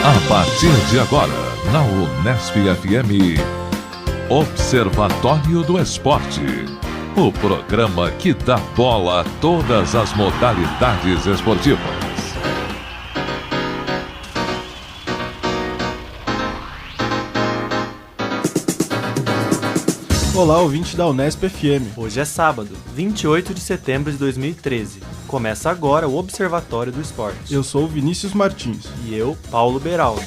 A partir de agora, na Unesp FM, Observatório do Esporte. O programa que dá bola a todas as modalidades esportivas. Olá, ouvinte da Unesp FM. Hoje é sábado, 28 de setembro de 2013. Começa agora o Observatório do Esporte. Eu sou o Vinícius Martins. E eu, Paulo Beraldo.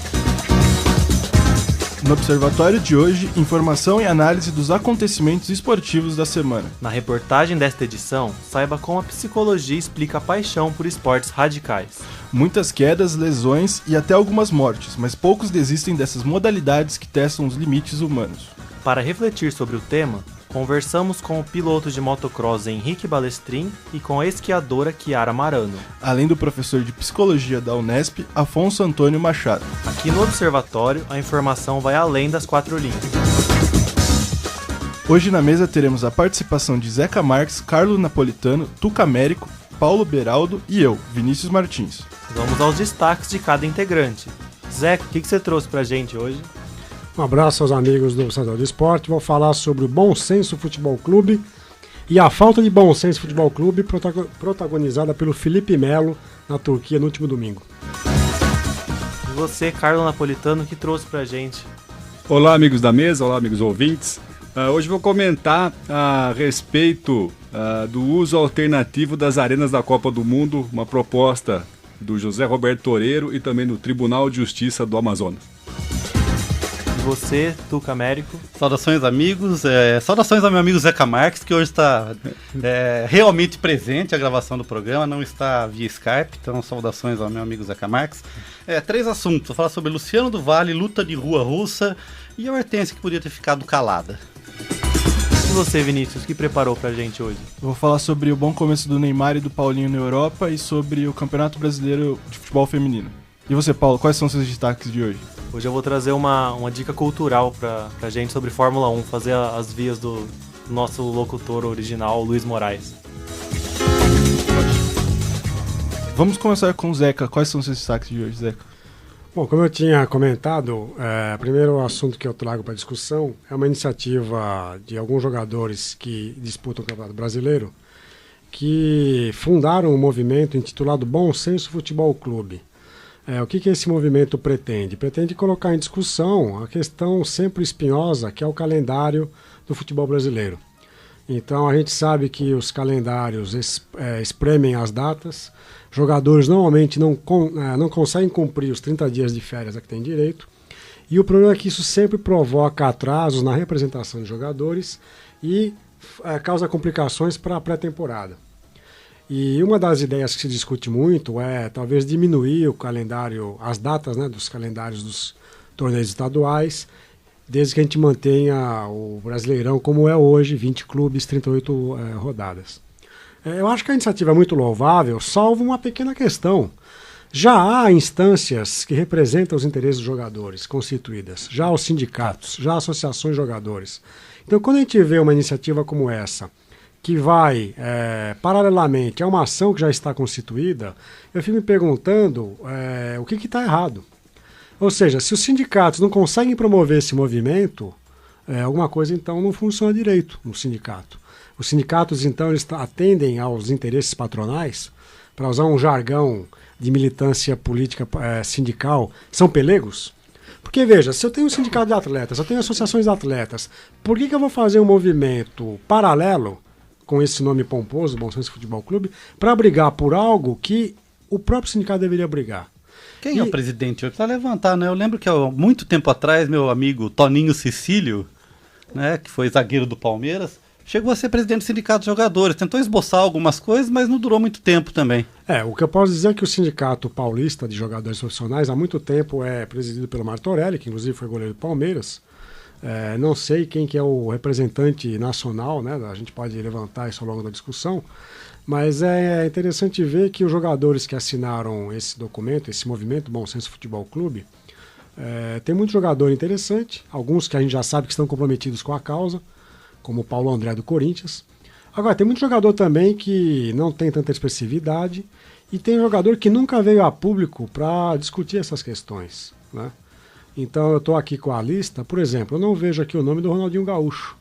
No Observatório de hoje, informação e análise dos acontecimentos esportivos da semana. Na reportagem desta edição, saiba como a psicologia explica a paixão por esportes radicais. Muitas quedas, lesões e até algumas mortes, mas poucos desistem dessas modalidades que testam os limites humanos. Para refletir sobre o tema, conversamos com o piloto de motocross Henrique Balestrin e com a esquiadora Chiara Marano. Além do professor de psicologia da Unesp, Afonso Antônio Machado. Aqui no Observatório, a informação vai além das quatro linhas. Hoje na mesa teremos a participação de Zeca Marques, Carlos Napolitano, Tuca Américo, Paulo Beraldo e eu, Vinícius Martins. Vamos aos destaques de cada integrante. Zeca, o que você trouxe pra gente hoje? Um abraço aos amigos do Observatório do Esporte. Vou falar sobre o Bom Senso Futebol Clube e a falta de Bom Senso Futebol Clube protagonizada pelo Felipe Melo na Turquia no último domingo. E você, Carlos Napolitano, que trouxe pra gente? Olá, amigos da mesa, olá, amigos ouvintes. Hoje vou comentar a respeito do uso alternativo das arenas da Copa do Mundo, uma proposta do José Roberto Toreiro e também do Tribunal de Justiça do Amazonas. E você, Tuca Américo? Saudações, amigos. Saudações ao meu amigo Zeca Marques, que hoje está realmente presente à gravação do programa, não está via Skype, então saudações ao meu amigo Zeca Marques. 3 assuntos, vou falar sobre Luciano do Vale, luta de rua russa e a Hortência que podia ter ficado calada. E você, Vinícius, o que preparou pra gente hoje? Vou falar sobre o bom começo do Neymar e do Paulinho na Europa e sobre o Campeonato Brasileiro de Futebol Feminino. E você, Paulo, quais são os seus destaques de hoje? Hoje eu vou trazer uma dica cultural pra gente sobre Fórmula 1, fazer as vias do nosso locutor original, Luiz Moraes. Vamos começar com o Zeca. Quais são os seus destaques de hoje, Zeca? Bom, como eu tinha comentado, o primeiro assunto que eu trago para discussão é uma iniciativa de alguns jogadores que disputam o Campeonato Brasileiro que fundaram um movimento intitulado Bom Senso Futebol Clube. O que esse movimento pretende? Pretende colocar em discussão a questão sempre espinhosa, que é o calendário do futebol brasileiro. Então a gente sabe que os calendários espremem as datas, jogadores normalmente não conseguem cumprir os 30 dias de férias a que têm direito, e o problema é que isso sempre provoca atrasos na representação de jogadores e causa complicações para a pré-temporada. E uma das ideias que se discute muito é talvez diminuir o calendário, as datas, né, dos calendários dos torneios estaduais, desde que a gente mantenha o Brasileirão como é hoje, 20 clubes, 38 rodadas. Eu acho que a iniciativa é muito louvável, salvo uma pequena questão. Já há instâncias que representam os interesses dos jogadores constituídas, já os sindicatos, já associações de jogadores. Então, quando a gente vê uma iniciativa como essa, que vai, paralelamente a uma ação que já está constituída, eu fico me perguntando o que está errado. Ou seja, se os sindicatos não conseguem promover esse movimento, alguma coisa então não funciona direito no sindicato. Os sindicatos então eles atendem aos interesses patronais, para usar um jargão de militância política sindical, são pelegos? Porque veja, se eu tenho um sindicato de atletas, se eu tenho associações de atletas, por que eu vou fazer um movimento paralelo com esse nome pomposo, Bom Senso Futebol Clube, para brigar por algo que o próprio sindicato deveria brigar? Quem é o presidente? Eu preciso levantar, né? Eu lembro que há muito tempo atrás, meu amigo Toninho Cecílio, né, que foi zagueiro do Palmeiras, chegou a ser presidente do sindicato de jogadores, tentou esboçar algumas coisas, mas não durou muito tempo também. O que eu posso dizer é que o Sindicato Paulista de Jogadores Profissionais há muito tempo é presidido pelo Martorelli, que inclusive foi goleiro do Palmeiras. Não sei quem que é o representante nacional, né? A gente pode levantar isso ao longo da discussão, mas é interessante ver que os jogadores que assinaram esse documento, esse movimento Bom Senso Futebol Clube, tem muito jogador interessante, alguns que a gente já sabe que estão comprometidos com a causa, como o Paulo André do Corinthians. Agora, tem muito jogador também que não tem tanta expressividade e tem jogador que nunca veio a público para discutir essas questões. né? Então eu estou aqui com a lista, por exemplo, eu não vejo aqui o nome do Ronaldinho Gaúcho.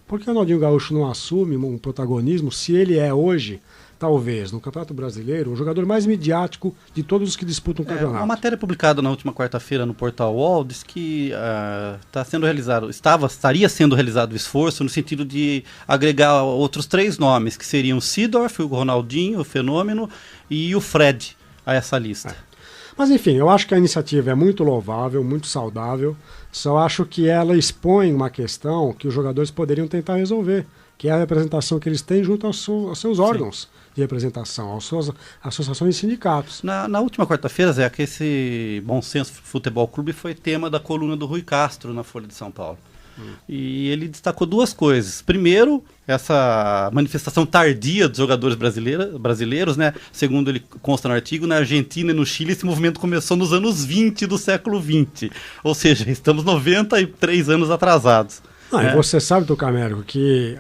Por que o Ronaldinho Gaúcho não assume um protagonismo se ele é hoje, talvez, no Campeonato Brasileiro, o jogador mais midiático de todos os que disputam o campeonato? Uma matéria publicada na última quarta-feira no Portal UOL diz que estaria sendo realizado o esforço no sentido de agregar outros 3 nomes, que seriam o Seedorf, o Ronaldinho, o Fenômeno e o Fred a essa lista. Mas enfim, eu acho que a iniciativa é muito louvável, muito saudável, só acho que ela expõe uma questão que os jogadores poderiam tentar resolver, que é a representação que eles têm junto aos seus órgãos de representação, às suas associações e sindicatos. Na última quarta-feira, Zé, que esse Bom Senso Futebol Clube foi tema da coluna do Rui Castro na Folha de São Paulo. E ele destacou 2 coisas. Primeiro, essa manifestação tardia dos jogadores brasileiros, né? Segundo ele consta no artigo, na Argentina e no Chile esse movimento começou nos anos 20 do século XX. Ou seja, estamos 93 anos atrasados. E você sabe, Tucamérico, que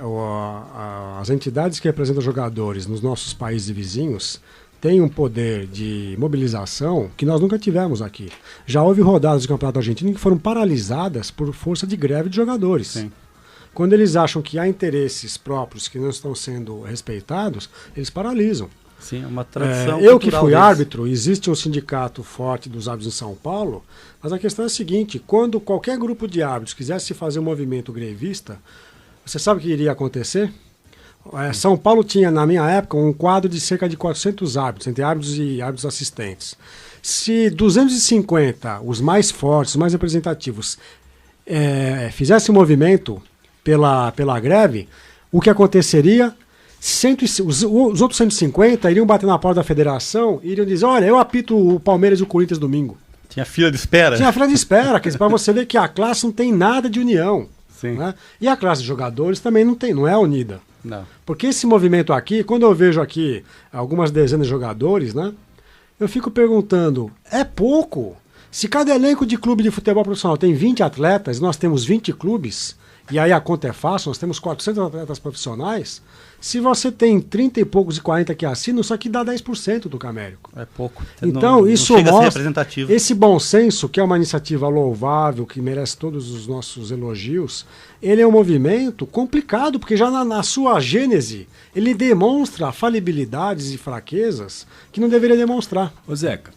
as entidades que representam jogadores nos nossos países vizinhos têm um poder de mobilização que nós nunca tivemos aqui. Já houve rodadas do Campeonato Argentino que foram paralisadas por força de greve de jogadores. Sim. Quando eles acham que há interesses próprios que não estão sendo respeitados, eles paralisam. Sim, é uma tradição eu que fui deles. árbitro, existe um sindicato forte dos árbitros em São Paulo, mas a questão é a seguinte, quando qualquer grupo de árbitros quisesse fazer um movimento grevista, você sabe o que iria acontecer? São Paulo tinha, na minha época, um quadro de cerca de 400 árbitros, entre árbitros e árbitros assistentes. Se 250, os mais fortes, os mais representativos, fizessem um movimento pela greve, o que aconteceria? Os outros 150 iriam bater na porta da federação e iriam dizer, olha, eu apito o Palmeiras e o Corinthians domingo. Tinha fila de espera? Tinha fila de espera, para você ver que a classe não tem nada de união. Sim. Né? E a classe de jogadores também não é unida. Não. Porque esse movimento aqui, quando eu vejo aqui algumas dezenas de jogadores, né, eu fico perguntando, é pouco? Se cada elenco de clube de futebol profissional tem 20 atletas, nós temos 20 clubes, e aí a conta é fácil, nós temos 400 atletas profissionais, se você tem 30 e poucos e 40 que assinam, isso aqui dá 10% do Camérico. É pouco. Então, isso chega a ser mostra representativo. esse bom senso, que é uma iniciativa louvável, que merece todos os nossos elogios, ele é um movimento complicado, porque já na sua gênese, ele demonstra falibilidades e fraquezas que não deveria demonstrar. Ô Zeca,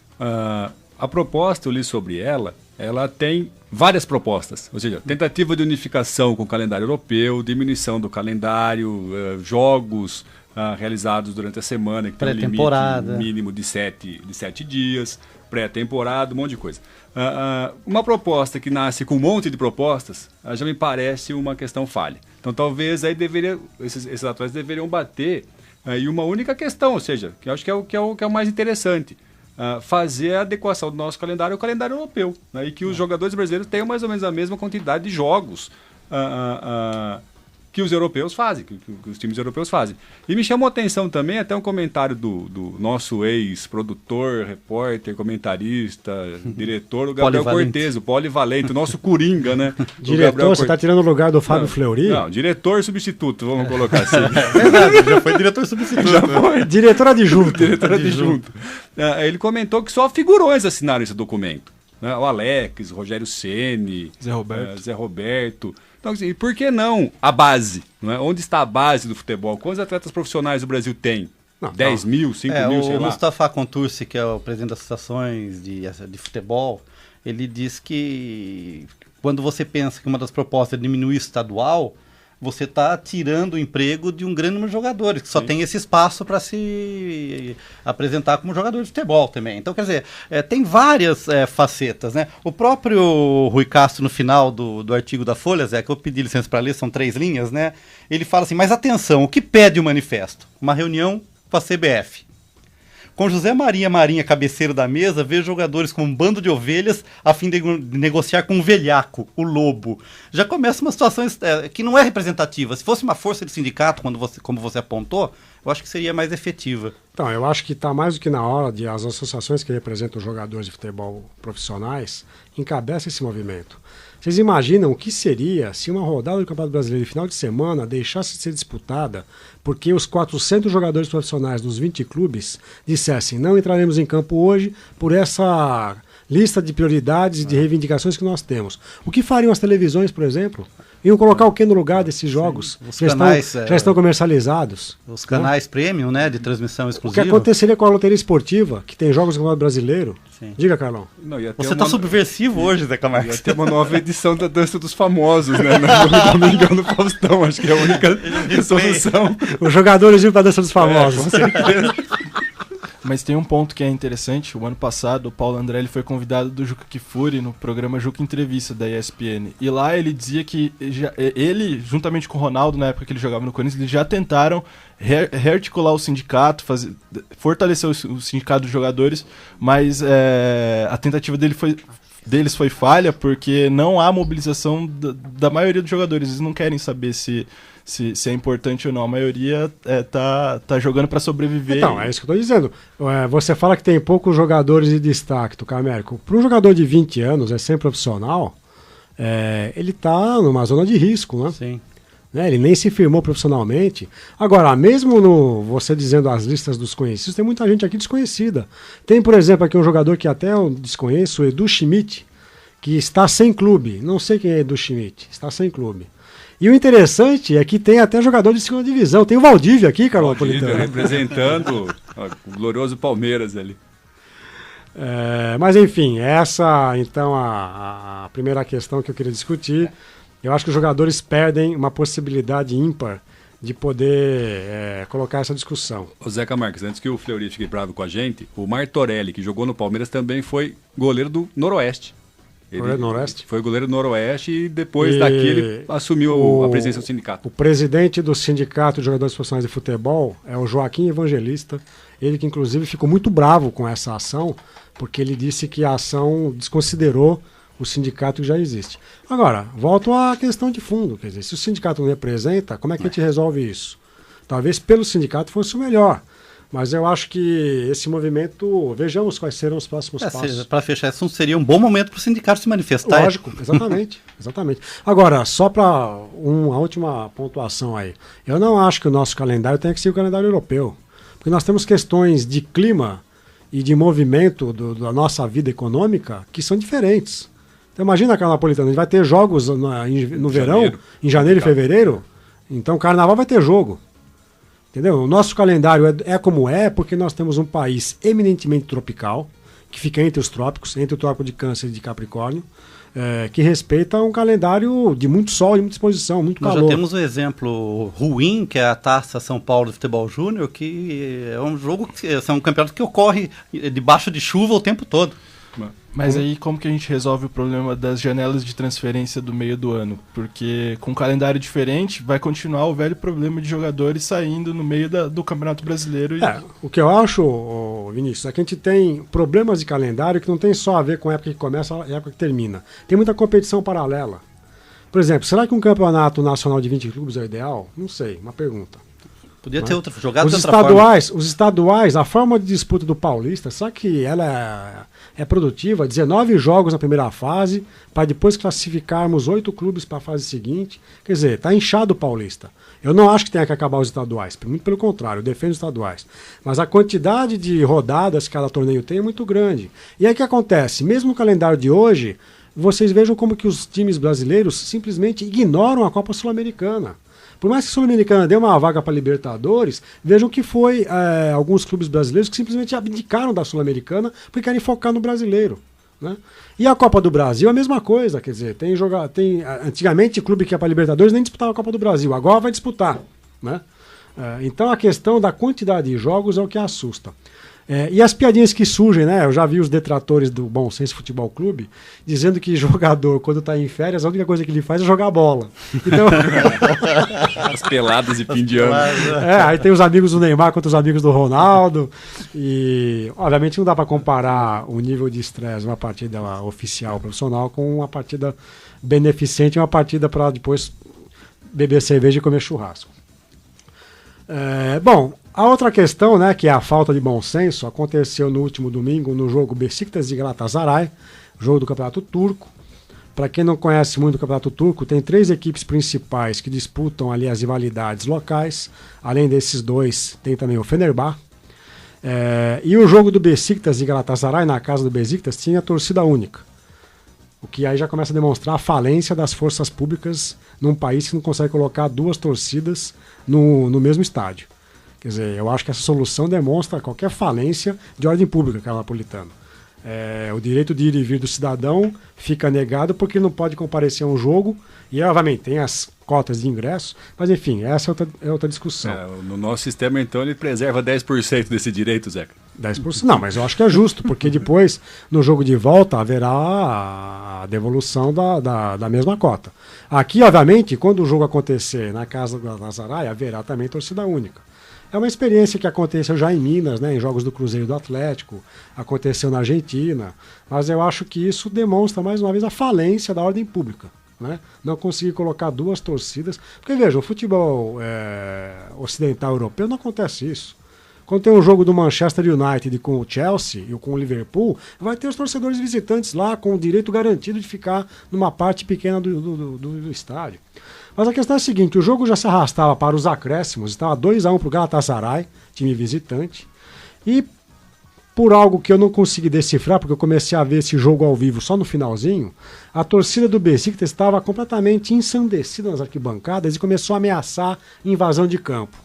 a proposta, eu li sobre ela tem várias propostas, ou seja, tentativa de unificação com o calendário europeu, diminuição do calendário, jogos realizados durante a semana, que tem um limite mínimo de 7 dias, pré-temporada, um monte de coisa. Uma proposta que nasce com um monte de propostas, já me parece uma questão falha. Então talvez aí esses atletas deveriam bater em uma única questão, ou seja, que eu acho que é o mais interessante. Fazer a adequação do nosso calendário ao calendário europeu, né, e que os jogadores brasileiros tenham mais ou menos a mesma quantidade de jogos que os europeus fazem, que os times europeus fazem. E me chamou a atenção também até um comentário do nosso ex-produtor, repórter, comentarista, diretor, o Gabriel Cortez, o polivalente, o nosso coringa, né? Diretor, você está tirando o lugar do Fábio Fleury? Não, diretor substituto, vamos colocar assim. Verdade, já foi diretor substituto. Já foi. Diretor adjunto. Diretor adjunto. Ele comentou que só figurões assinaram esse documento. Né? O Alex, o Rogério Ceni, Zé Roberto. Então, assim, por que não a base? Não é? Onde está a base do futebol? Quantos atletas profissionais o Brasil tem? 10 mil, 5 mil, sei lá. O Mustafa Contursi, que é o presidente das associações de futebol, ele diz que quando você pensa que uma das propostas é diminuir o estadual, você está tirando o emprego de um grande número de jogadores, que só tem esse espaço para se apresentar como jogador de futebol também. Então, quer dizer, tem várias facetas, né? O próprio Rui Castro, no final do artigo da Folha, Zé, que eu pedi licença para ler, são 3 linhas, né? Ele fala assim, mas atenção, o que pede o manifesto? Uma reunião com a CBF. Com José Marinha, cabeceiro da mesa, vejo jogadores como um bando de ovelhas a fim de negociar com um velhaco, o lobo. Já começa uma situação que não é representativa. Se fosse uma força de sindicato, como você apontou, eu acho que seria mais efetiva. Então, eu acho que está mais do que na hora de as associações que representam os jogadores de futebol profissionais encabeçam esse movimento. Vocês imaginam o que seria se uma rodada do Campeonato Brasileiro de final de semana deixasse de ser disputada porque os 400 jogadores profissionais dos 20 clubes dissessem não entraremos em campo hoje por essa lista de prioridades e de reivindicações que nós temos. O que fariam as televisões, por exemplo? Iam colocar o que no lugar desses jogos? Os canais, já estão comercializados. Os canais premium, né, de transmissão O exclusiva. que aconteceria com a loteria esportiva, que tem jogos do Campeonato Brasileiro? Sim. Diga, Carlão. Não, ia ter Você tá subversivo hoje, Zé Ia Camargo. ter uma nova edição da Dança dos Famosos, né? No Domingão do Faustão. Acho que é a única solução. Os jogadores iam para a dança dos famosos. Com certeza. Mas tem um ponto que é interessante. O ano passado, o Paulo André ele foi convidado do Juca Kfouri no programa Juca Entrevista da ESPN. E lá ele dizia que ele, juntamente com o Ronaldo, na época que ele jogava no Corinthians, eles já tentaram rearticular o sindicato, fortalecer o sindicato dos jogadores, mas a tentativa deles foi falha, porque não há mobilização da maioria dos jogadores. Eles não querem saber se é importante ou não. A maioria tá jogando para sobreviver. Então, é isso que eu estou dizendo. Você fala que tem poucos jogadores de destaque, Tucamérico. Para um jogador de 20 anos, profissional, ele está numa zona de risco, né? Sim. Ele nem se firmou profissionalmente. Agora, mesmo você dizendo as listas dos conhecidos, tem muita gente aqui desconhecida. Tem, por exemplo, aqui um jogador que até eu desconheço, o Edu Schmidt, que está sem clube. Não sei quem é Edu Schmidt, está sem clube. E o interessante é que tem até jogador de segunda divisão. Tem o Valdívia aqui, Carol Napolitano. Representando o glorioso Palmeiras ali. Mas enfim, essa então a primeira questão que eu queria discutir. Eu acho que os jogadores perdem uma possibilidade ímpar de poder colocar essa discussão. O Zeca Marques, antes que o Fleury fique bravo com a gente, o Martorelli, que jogou no Palmeiras, também foi goleiro do Noroeste. Foi goleiro do Noroeste e depois daqui ele assumiu a presidência do sindicato. O presidente do Sindicato de Jogadores Profissionais de Futebol é o Joaquim Evangelista. Ele que inclusive ficou muito bravo com essa ação, porque ele disse que a ação desconsiderou o sindicato que já existe. Agora, volto à questão de fundo. Quer dizer, se o sindicato não representa, como é que a gente resolve isso? Talvez pelo sindicato fosse o melhor. Mas eu acho que esse movimento, vejamos quais serão os próximos passos. Para fechar isso, seria um bom momento para o sindicato se manifestar. Lógico, exatamente. Exatamente. Agora, só para uma última pontuação aí. Eu não acho que o nosso calendário tenha que ser o calendário europeu. Porque nós temos questões de clima e de movimento da nossa vida econômica que são diferentes. Então imagina, Carlos Napolitano, a gente vai ter jogos no verão, em janeiro e fevereiro, então o carnaval vai ter jogo. Entendeu? O nosso calendário é como é porque nós temos um país eminentemente tropical, que fica entre os trópicos, entre o trópico de Câncer e de Capricórnio, que respeita um calendário de muito sol, de muita exposição, muito calor. Nós já temos um exemplo ruim, que é a Taça São Paulo de Futebol Júnior, que é um jogo, é um campeonato que ocorre debaixo de chuva o tempo todo. Mas aí como que a gente resolve o problema das janelas de transferência do meio do ano? Porque com um calendário diferente vai continuar o velho problema de jogadores saindo no meio do Campeonato Brasileiro. O que eu acho, Vinícius, é que a gente tem problemas de calendário que não tem só a ver com a época que começa e a época que termina. Tem muita competição paralela. Por exemplo, será que um campeonato nacional de 20 clubes é o ideal? Não sei, uma pergunta. Podia ter jogado os de outra forma. Os estaduais, a forma de disputa do Paulista, será que ela é produtiva? 19 jogos na primeira fase, para depois classificarmos 8 clubes para a fase seguinte. Quer dizer, está inchado o Paulista. Eu não acho que tenha que acabar os estaduais, muito pelo contrário, eu defendo os estaduais. Mas a quantidade de rodadas que cada torneio tem é muito grande. E aí o que acontece? Mesmo no calendário de hoje, vocês vejam como que os times brasileiros simplesmente ignoram a Copa Sul-Americana. Por mais que a Sul-Americana dê uma vaga para Libertadores, vejam que foi alguns clubes brasileiros que simplesmente abdicaram da Sul-Americana porque querem focar no brasileiro. Né? E a Copa do Brasil é a mesma coisa, quer dizer, antigamente clube que ia para Libertadores nem disputava a Copa do Brasil, agora vai disputar. Né? Então a questão da quantidade de jogos é o que assusta. E as piadinhas que surgem, né? Eu já vi os detratores do Bom Senso Futebol Clube dizendo que jogador, quando está em férias, a única coisa que ele faz é jogar bola. Então... As peladas de fim de ano. Aí tem os amigos do Neymar contra os amigos do Ronaldo. E, obviamente, não dá para comparar o nível de estresse de uma partida oficial profissional com uma partida beneficente, uma partida para depois beber cerveja e comer churrasco. Bom, a outra questão, né, que é a falta de bom senso, aconteceu no último domingo no jogo Beşiktaş e Galatasaray, jogo do Campeonato Turco. Para quem não conhece muito o Campeonato Turco, tem 3 equipes principais que disputam ali as rivalidades locais. Além desses dois, tem também o Fenerbahçe. E o jogo do Besiktas e Galatasaray, na casa do Besiktas, tinha torcida única. O que aí já começa a demonstrar a falência das forças públicas num país que não consegue colocar 2 torcidas no mesmo estádio. Quer dizer, eu acho que essa solução demonstra qualquer falência de ordem pública, Carlos Napolitano. O direito de ir e vir do cidadão fica negado porque ele não pode comparecer a um jogo e, obviamente, tem as cotas de ingresso, mas, enfim, essa é outra discussão. No nosso sistema, então, ele preserva 10% desse direito, Zeca. 10%? Não, mas eu acho que é justo, porque depois, no jogo de volta, haverá a devolução da mesma cota. Aqui, obviamente, quando o jogo acontecer na casa do Galatasaray, haverá também torcida única. É uma experiência que aconteceu já em Minas, né, em jogos do Cruzeiro e do Atlético, aconteceu na Argentina, mas eu acho que isso demonstra, mais uma vez, a falência da ordem pública. Né? Não conseguir colocar 2 torcidas. Porque, veja, o futebol ocidental europeu não acontece isso. Quando tem um jogo do Manchester United com o Chelsea e com o Liverpool, vai ter os torcedores visitantes lá com o direito garantido de ficar numa parte pequena do estádio. Mas a questão é a seguinte, o jogo já se arrastava para os acréscimos, estava 2-1 para o Galatasaray, time visitante, e por algo que eu não consegui decifrar, porque eu comecei a ver esse jogo ao vivo só no finalzinho, a torcida do Besiktas estava completamente ensandecida nas arquibancadas e começou a ameaçar invasão de campo.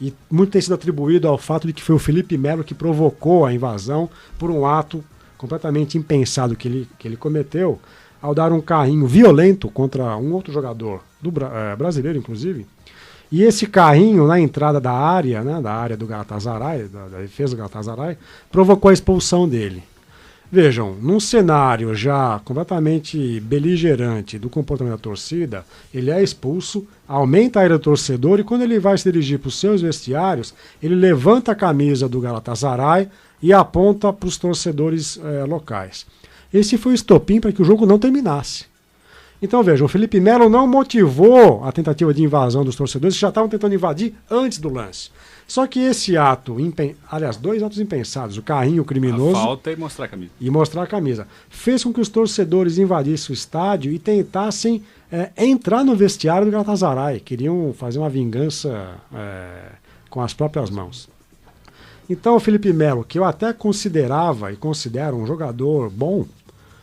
E muito tem sido atribuído ao fato de que foi o Felipe Melo que provocou a invasão por um ato completamente impensado que ele cometeu ao dar um carrinho violento contra um outro jogador, brasileiro inclusive. E esse carrinho na entrada da área, né, da área do Galatasaray, da defesa do Galatasaray, provocou a expulsão dele. Vejam, num cenário já completamente beligerante do comportamento da torcida, ele é expulso, aumenta a ira do torcedor e quando ele vai se dirigir para os seus vestiários, ele levanta a camisa do Galatasaray e aponta para os torcedores locais. Esse foi o estopim para que o jogo não terminasse. Então vejam, o Felipe Melo não motivou a tentativa de invasão dos torcedores que já estavam tentando invadir antes do lance. Só que esse ato, aliás, 2 atos impensados, o carrinho criminoso... A falta e mostrar a camisa. E mostrar a camisa. Fez com que os torcedores invadissem o estádio e tentassem entrar no vestiário do Galatasaray. Queriam fazer uma vingança com as próprias mãos. Então o Felipe Melo, que eu até considerava e considero um jogador bom,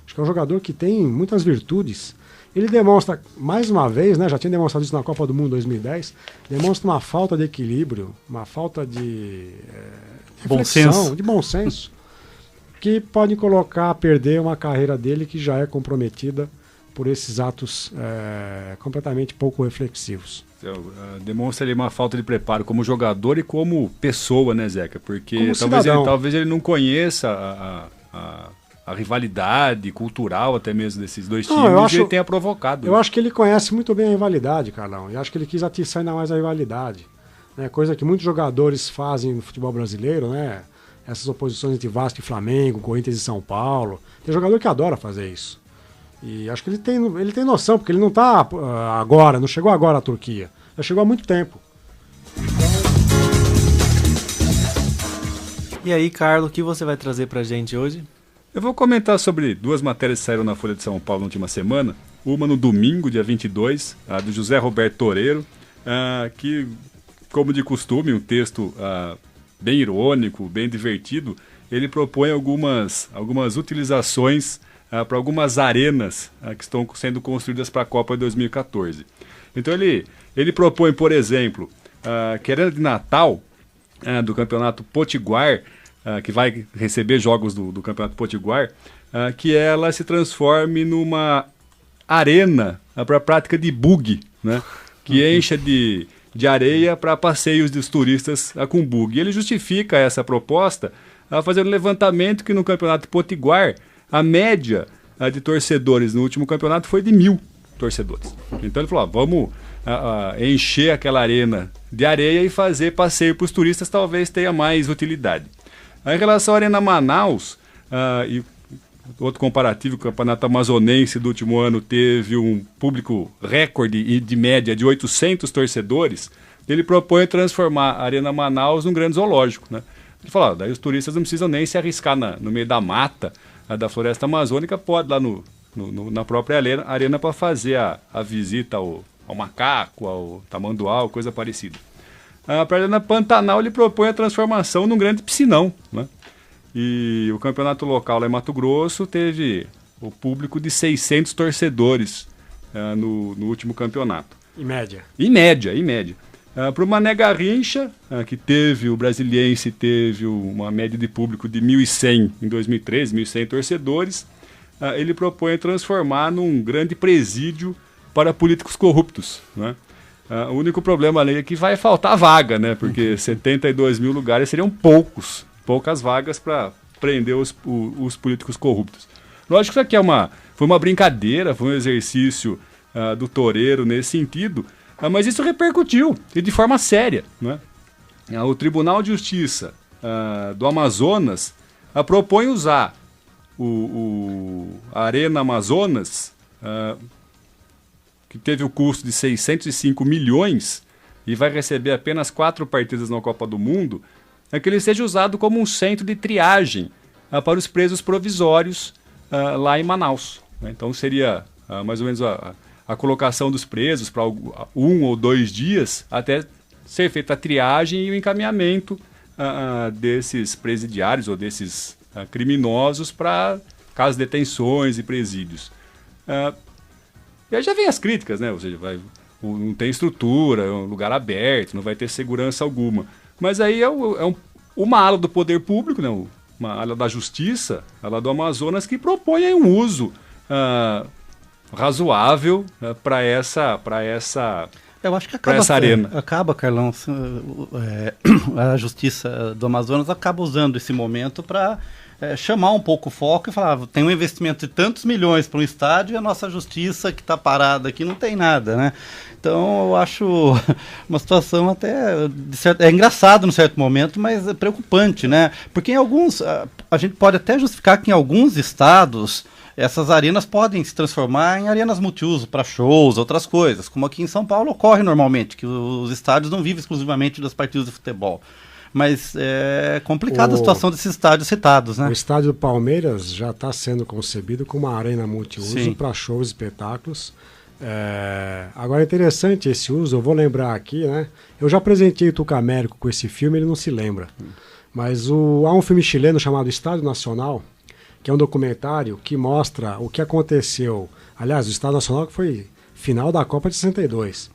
acho que é um jogador que tem muitas virtudes, ele demonstra, mais uma vez, né, já tinha demonstrado isso na Copa do Mundo 2010, demonstra uma falta de equilíbrio, uma falta de reflexão, de bom senso, que pode colocar a perder uma carreira dele que já é comprometida por esses atos completamente pouco reflexivos. Demonstra ali uma falta de preparo como jogador e como pessoa, né, Zeca? Porque talvez ele não conheça a rivalidade cultural até mesmo desses dois times e ele tenha provocado. Eu acho que ele conhece muito bem a rivalidade, Carlão. Eu acho que ele quis atiçar ainda mais a rivalidade. Né? Coisa que muitos jogadores fazem no futebol brasileiro, né? Essas oposições entre Vasco e Flamengo, Corinthians e São Paulo. Tem jogador que adora fazer isso. E acho que ele tem noção, porque ele não está agora, não chegou agora à Turquia. Já chegou há muito tempo. E aí, Carlos, o que você vai trazer pra gente hoje? Eu vou comentar sobre 2 matérias que saíram na Folha de São Paulo na última semana. Uma no domingo, dia 22, a do José Roberto Toreiro, que, como de costume, um texto bem irônico, bem divertido, ele propõe algumas utilizações para algumas arenas que estão sendo construídas para a Copa de 2014. Então ele propõe, por exemplo, que a Arena de Natal do Campeonato Potiguar, que vai receber jogos do Campeonato Potiguar, que ela se transforme numa arena para a prática de bug, né? Que encha de areia para passeios dos turistas com bug. E ele justifica essa proposta fazendo um levantamento que no Campeonato Potiguar a média de torcedores no último campeonato foi de 1.000 torcedores. Então ele falou, vamos encher aquela arena de areia e fazer passeio para os turistas, talvez tenha mais utilidade. Em relação à Arena Manaus, e outro comparativo, o Campeonato Amazonense do último ano teve um público recorde de média de 800 torcedores, ele propõe transformar a Arena Manaus num grande zoológico, né? Ele fala, daí os turistas não precisam nem se arriscar no meio da mata da floresta amazônica, pode lá na própria arena para fazer a visita ao macaco, ao tamanduá, coisa parecida. para a Arena Pantanal ele propõe a transformação num grande piscinão, né? E o campeonato local lá em Mato Grosso teve o público de 600 torcedores no último campeonato. Em média. Em média. Para o Mané Garrincha, que o Brasiliense teve uma média de público de 1.100 em 2013, 1.100 torcedores, ele propõe transformar num grande presídio para políticos corruptos, né? O único problema ali é que vai faltar vaga, né? Porque 72 mil lugares seriam poucas vagas para prender os políticos corruptos. Lógico que isso aqui foi uma brincadeira, foi um exercício do toureiro nesse sentido, mas isso repercutiu e de forma séria, né? O Tribunal de Justiça do Amazonas propõe usar a Arena Amazonas, que teve o custo de 605 milhões e vai receber apenas 4 partidas na Copa do Mundo, que ele seja usado como um centro de triagem para os presos provisórios lá em Manaus, né? Então seria mais ou menos a colocação dos presos para 1 ou 2 dias até ser feita a triagem e o encaminhamento desses presidiários ou desses criminosos para casas de detenções e presídios. E aí já vem as críticas, né? Ou seja, não tem estrutura, é um lugar aberto, não vai ter segurança alguma. Mas aí é uma ala do poder público, né? Uma ala da justiça, ala do Amazonas, que propõe aí um uso razoável para essa Eu acho que essa arena. Acaba, Carlão, a Justiça do Amazonas acaba usando esse momento para chamar um pouco o foco e falar, tem um investimento de tantos milhões para um estádio e a nossa justiça que está parada aqui não tem nada, né? Então eu acho uma situação até engraçado num certo momento, mas é preocupante, né? Porque em alguns, a gente pode até justificar que em alguns estados essas arenas podem se transformar em arenas multiuso para shows, outras coisas, como aqui em São Paulo ocorre normalmente, que os estádios não vivem exclusivamente das partidas de futebol. Mas é complicada a situação desses estádios citados, né? O estádio do Palmeiras já está sendo concebido como uma arena multiuso para shows e espetáculos. Agora é interessante esse uso, eu vou lembrar aqui, né? Eu já apresentei o Tuca Américo com esse filme, ele não se lembra. Mas há um filme chileno chamado Estádio Nacional, que é um documentário que mostra o que aconteceu. Aliás, o Estádio Nacional que foi final da Copa de 62.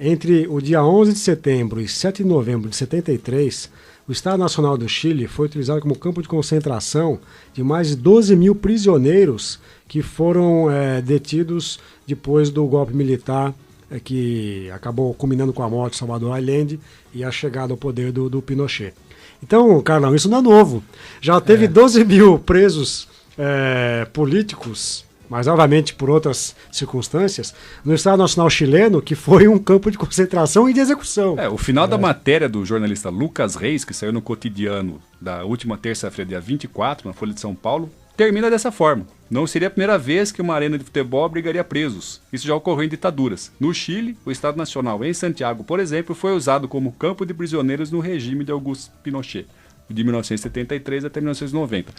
Entre o dia 11 de setembro e 7 de novembro de 73, o Estádio Nacional do Chile foi utilizado como campo de concentração de mais de 12 mil prisioneiros que foram detidos depois do golpe militar que acabou culminando com a morte de Salvador Allende e a chegada ao poder do Pinochet. Então, Carlão, isso não é novo. Já teve 12 mil presos políticos, mas obviamente por outras circunstâncias, no Estado Nacional Chileno, que foi um campo de concentração e de execução. O final da matéria do jornalista Lucas Reis, que saiu no Cotidiano da última terça-feira, dia 24, na Folha de São Paulo, termina dessa forma. Não seria a primeira vez que uma arena de futebol abrigaria presos. Isso já ocorreu em ditaduras. No Chile, o Estado Nacional em Santiago, por exemplo, foi usado como campo de prisioneiros no regime de Augusto Pinochet, de 1973 até 1990.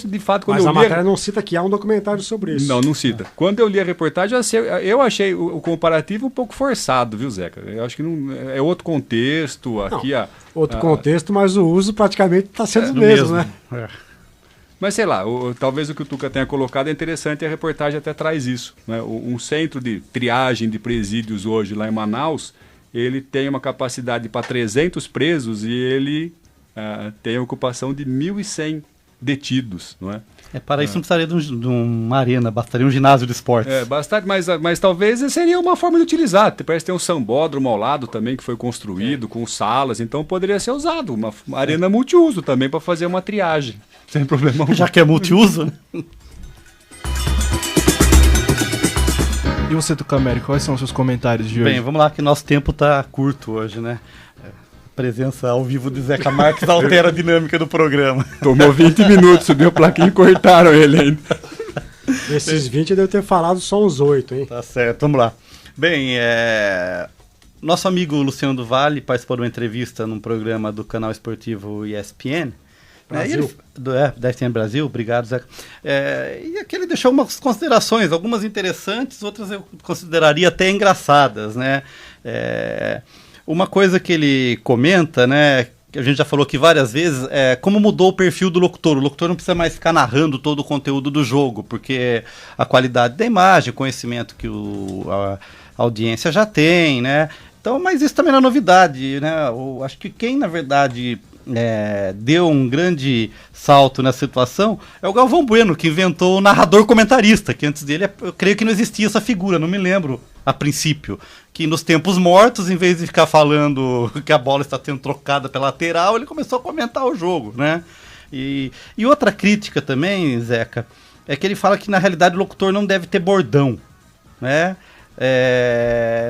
De fato, quando Mas eu a li matéria não cita que há um documentário sobre isso. Não cita. Quando eu li a reportagem, eu achei o comparativo um pouco forçado, viu, Zeca? Eu acho que não, é outro contexto. Aqui, outro contexto, mas o uso praticamente está sendo o mesmo, né? Mas sei lá, talvez o que o Tuca tenha colocado é interessante e a reportagem até traz isso, né? Um centro de triagem de presídios hoje lá em Manaus, ele tem uma capacidade para 300 presos e ele tem a ocupação de 1.100 detidos, não é? Para isso não precisaria de uma arena, bastaria um ginásio de esportes. Mas talvez seria uma forma de utilizar. Parece que tem um sambódromo ao lado também que foi construído com salas, então poderia ser usado uma arena multiuso também para fazer uma triagem, sem problema algum. Já que é multiuso, né? E você, Tuca Américo, quais são os seus comentários de hoje? Bem, vamos lá que nosso tempo está curto hoje, né? Presença ao vivo de Zeca Marques altera a dinâmica do programa. Tomou 20 minutos, subiu a plaquinha e cortaram ele ainda. Esses 20 deve ter falado só uns 8, hein? Tá certo, vamos lá. Bem, nosso amigo Luciano do Vale participou de uma entrevista num programa do canal esportivo ESPN. Brasil. Da ESPN Brasil, obrigado, Zeca. E aqui ele deixou umas considerações, algumas interessantes, outras eu consideraria até engraçadas, né? Uma coisa que ele comenta, né, que a gente já falou aqui várias vezes, é como mudou o perfil do locutor. O locutor não precisa mais ficar narrando todo o conteúdo do jogo, porque a qualidade da imagem, o conhecimento que a audiência já tem, né? Então, mas isso também não é novidade, né? Acho que quem, na verdade, deu um grande salto nessa situação é o Galvão Bueno, que inventou o narrador comentarista, que antes dele, eu creio que não existia essa figura, não me lembro a princípio, que nos tempos mortos, em vez de ficar falando que a bola está sendo trocada pela lateral, ele começou a comentar o jogo, né? E outra crítica também, Zeca, é que ele fala que na realidade o locutor não deve ter bordão, né?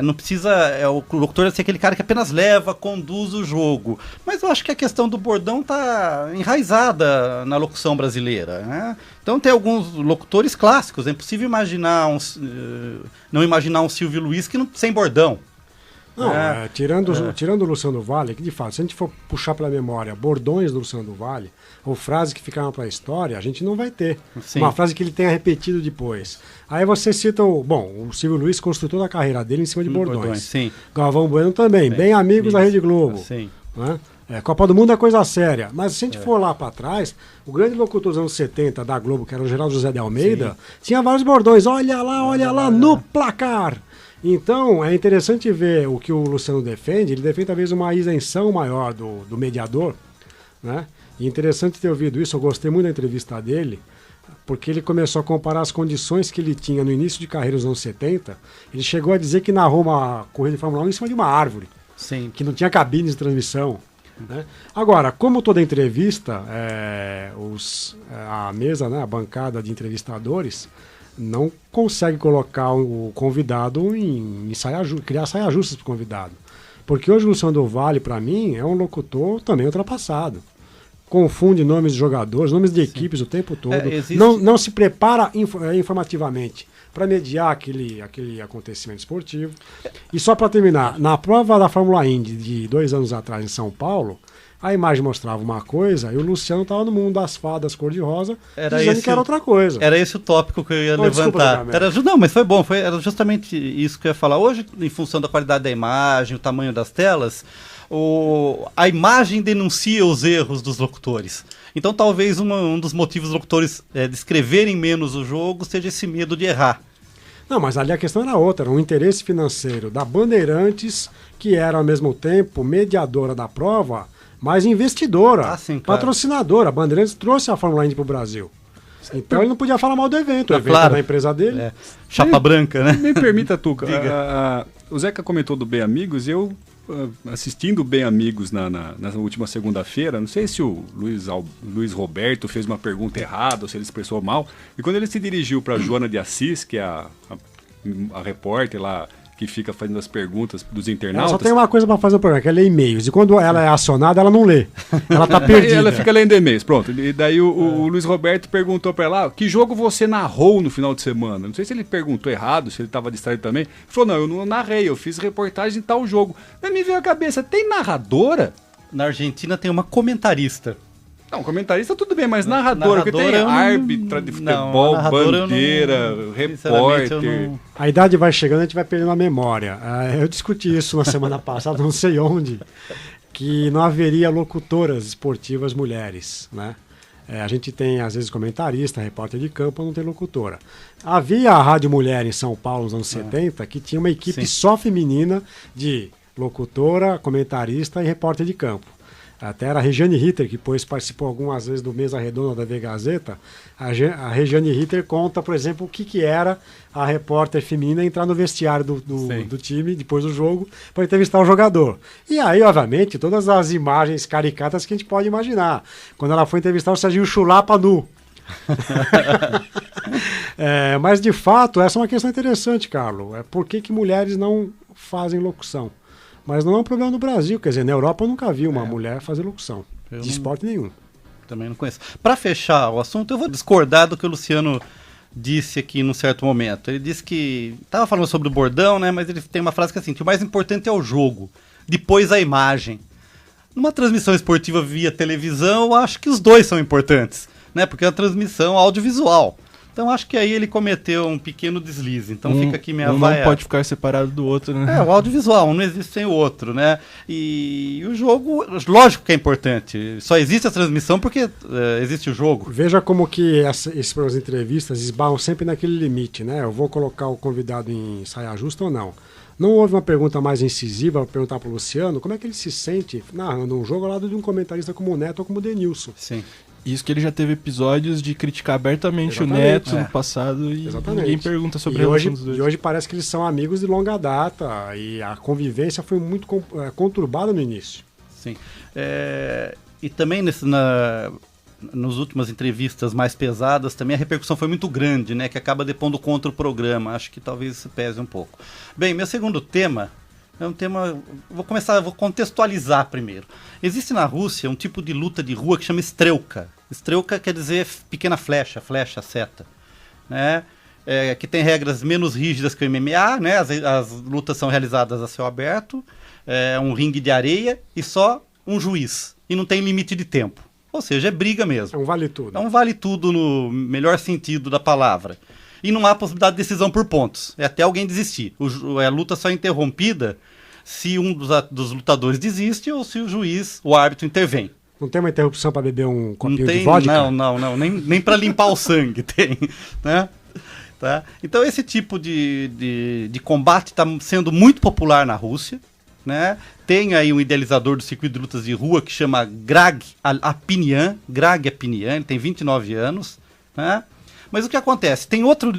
Não precisa, o locutor deve ser aquele cara que apenas leva, conduz o jogo. Mas eu acho que a questão do bordão está enraizada na locução brasileira, né? Então tem alguns locutores clássicos. É impossível imaginar não imaginar um Silvio Luiz sem bordão. Não, tirando o Luciano do Vale, que de fato, se a gente for puxar pela memória bordões do Luciano do Vale, ou frases que ficaram para a história, a gente não vai ter. Sim. Uma frase que ele tenha repetido depois. Aí você cita o Silvio Luiz construiu toda a carreira dele em cima de bordões. Sim. Galvão Bueno também, bem amigos da Rede Globo. Sim. Né? Copa do Mundo é coisa séria. Mas se a gente for lá para trás, o grande locutor dos anos 70 da Globo, que era o Geraldo José de Almeida, tinha vários bordões. Olha lá, no placar. Então, é interessante ver o que o Luciano defende. Ele defende talvez uma isenção maior do mediador, né? E interessante ter ouvido isso. Eu gostei muito da entrevista dele, porque ele começou a comparar as condições que ele tinha no início de carreira nos anos 70. Ele chegou a dizer que narrou uma corrida de Fórmula 1 em cima de uma árvore. Sim. Que não tinha cabines de transmissão, né? Agora, como toda entrevista, a mesa, né, a bancada de entrevistadores, não consegue colocar o convidado em criar saia justas para o convidado. Porque hoje o Luciano do Vale, para mim, é um locutor também ultrapassado. Confunde nomes de jogadores, nomes de equipes o tempo todo. Não se prepara informativamente para mediar aquele acontecimento esportivo. E só para terminar, na prova da Fórmula Indy de 2 anos atrás em São Paulo, a imagem mostrava uma coisa e o Luciano estava no mundo das fadas cor-de-rosa dizendo que era outra coisa. Era esse o tópico que eu ia levantar. Não, mas foi bom, era justamente isso que eu ia falar. Hoje, em função da qualidade da imagem, o tamanho das telas, a imagem denuncia os erros dos locutores. Então talvez um dos motivos dos locutores descreverem menos o jogo seja esse medo de errar. Não, mas ali a questão era outra, era um interesse financeiro da Bandeirantes, que era ao mesmo tempo mediadora da prova, mas investidora, sim, claro. Patrocinadora. A Bandeirantes trouxe a Fórmula Indy para o Brasil. Então ele não podia falar mal do evento. O evento claro. Era da empresa dele. Chapa branca, né? Me permita, Tuca. O Zeca comentou do Bem Amigos e eu, assistindo Bem Amigos na última segunda-feira, não sei se o Luiz Roberto fez uma pergunta errada ou se ele expressou mal. E quando ele se dirigiu para Joana de Assis, que é a repórter lá, que fica fazendo as perguntas dos internautas. Ela só tem uma coisa para fazer o programa, que é ler e-mails. E quando ela é acionada, ela não lê. Ela tá perdida. Ela fica lendo e-mails, pronto. E daí o Luiz Roberto perguntou para ela, que jogo você narrou no final de semana? Não sei se ele perguntou errado, se ele estava distraído também. Ele falou, não, eu não narrei, eu fiz reportagem em tal jogo. Daí me veio a cabeça, tem narradora? Na Argentina tem uma comentarista. Não, comentarista tudo bem, mas narradora, porque tem árbitra de futebol, bandeira, repórter. A idade vai chegando, a gente vai perdendo a memória. Eu discuti isso na semana passada, não sei onde, que não haveria locutoras esportivas mulheres, né? A gente tem, às vezes, comentarista, repórter de campo, não tem locutora. Havia a Rádio Mulher em São Paulo nos anos 70, que tinha uma equipe só feminina de locutora, comentarista e repórter de campo. Até era a Regiane Ritter, que depois participou algumas vezes do Mesa Redonda da V Gazeta. A Regiane Ritter conta, por exemplo, o que era a repórter feminina entrar no vestiário do time, depois do jogo, para entrevistar o jogador. E aí, obviamente, todas as imagens caricatas que a gente pode imaginar. Quando ela foi entrevistar o Serginho Chulapa nu. Mas, de fato, essa é uma questão interessante, Carlos. Por que mulheres não fazem locução? Mas não é um problema no Brasil, quer dizer, na Europa eu nunca vi uma mulher fazer locução, de esporte nenhum. Também não conheço. Para fechar o assunto, eu vou discordar do que o Luciano disse aqui num certo momento. Ele disse que, estava falando sobre o bordão, né, mas ele tem uma frase que é assim, que o mais importante é o jogo, depois a imagem. Numa transmissão esportiva via televisão, eu acho que os dois são importantes, né, porque é uma transmissão audiovisual. Então acho que aí ele cometeu um pequeno deslize. Então fica aqui minha Um vaia. não pode ficar separado do outro, né? O audiovisual, um não existe sem o outro, né? E o jogo, lógico que é importante. Só existe a transmissão porque existe o jogo. Veja como que essas entrevistas esbarram sempre naquele limite, né? Eu vou colocar o convidado em saia justa ou não. Não houve uma pergunta mais incisiva para perguntar para o Luciano como é que ele se sente narrando um jogo ao lado de um comentarista como o Neto ou como o Denilson. Sim. Isso que ele já teve episódios de criticar abertamente Exatamente. o Neto no passado e ninguém pergunta sobre a relação dos dois. E hoje parece que eles são amigos de longa data e a convivência foi muito conturbada no início. Sim. E também nas últimas entrevistas mais pesadas também a repercussão foi muito grande, né? Que acaba depondo contra o programa. Acho que talvez isso pese um pouco. Bem, meu segundo tema é um tema... Vou contextualizar primeiro. Existe na Rússia um tipo de luta de rua que chama Strelka. Strelka quer dizer pequena flecha, seta. Né? Que tem regras menos rígidas que o MMA, né? As lutas são realizadas a céu aberto, um ringue de areia e só um juiz. E não tem limite de tempo. Ou seja, é briga mesmo. É um vale tudo. É um vale tudo no melhor sentido da palavra. E não há possibilidade de decisão por pontos. É até alguém desistir. A luta só é interrompida se um dos lutadores desiste ou se o juiz, o árbitro, intervém. Não tem uma interrupção para beber um copinho de vodka? Não. Nem para limpar o sangue tem. Né? Tá? Então esse tipo de combate está sendo muito popular na Rússia. Né? Tem aí um idealizador do circuito de lutas de rua que chama Greg Apinian, ele tem 29 anos. Né? Mas o que acontece? Tem outra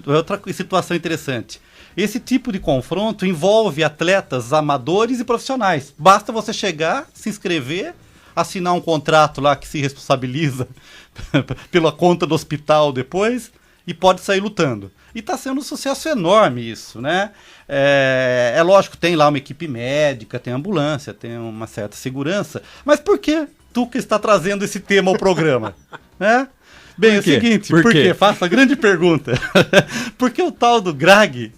situação interessante. Esse tipo de confronto envolve atletas amadores e profissionais. Basta você chegar, se inscrever, assinar um contrato lá que se responsabiliza pela conta do hospital depois e pode sair lutando. E está sendo um sucesso enorme isso, né? É lógico, tem lá uma equipe médica, tem ambulância, tem uma certa segurança. Mas por que Tuca está trazendo esse tema ao programa? Né? Bem, é o seguinte, por quê? Faça a grande pergunta. Porque o tal do Greg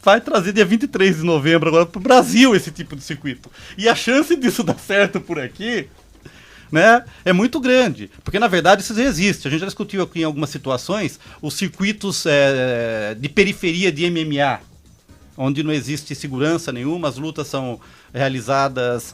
vai trazer dia 23 de novembro agora para o Brasil esse tipo de circuito. E a chance disso dar certo por aqui, né, é muito grande. Porque, na verdade, isso já existe. A gente já discutiu aqui em algumas situações os circuitos de periferia de MMA, onde não existe segurança nenhuma, as lutas são realizadas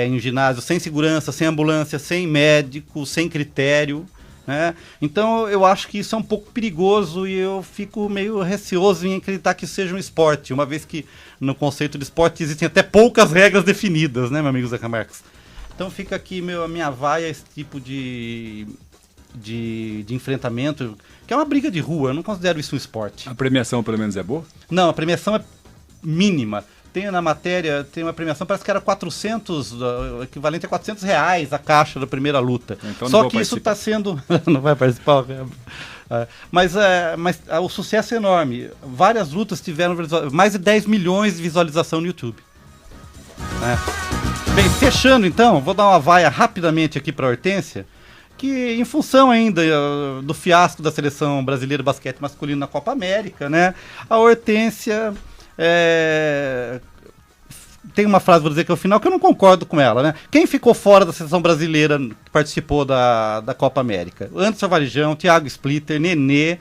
em ginásio sem segurança, sem ambulância, sem médico, sem critério. Né? Então eu acho que isso é um pouco perigoso e eu fico meio receoso em acreditar que seja um esporte, uma vez que no conceito de esporte existem até poucas regras definidas, né, meu amigo Zeca Marques? Então fica aqui a minha vaia esse tipo de enfrentamento, que é uma briga de rua, eu não considero isso um esporte. A premiação pelo menos é boa? Não, a premiação é mínima. Tem na matéria, tem uma premiação, parece que era 400, equivalente a R$400 a caixa da primeira luta. Então só que isso está sendo... não vai participar. Mas o sucesso é enorme. Várias lutas tiveram mais de 10 milhões de visualização no YouTube. Bem, fechando então, vou dar uma vaia rapidamente aqui para a Hortência, que em função ainda do fiasco da seleção brasileira de basquete masculino na Copa América, né, a Hortência... tem uma frase, vou dizer que é o final, que eu não concordo com ela, né? Quem ficou fora da seleção brasileira que participou da Copa América? Anderson Varijão, Thiago Splitter, Nenê,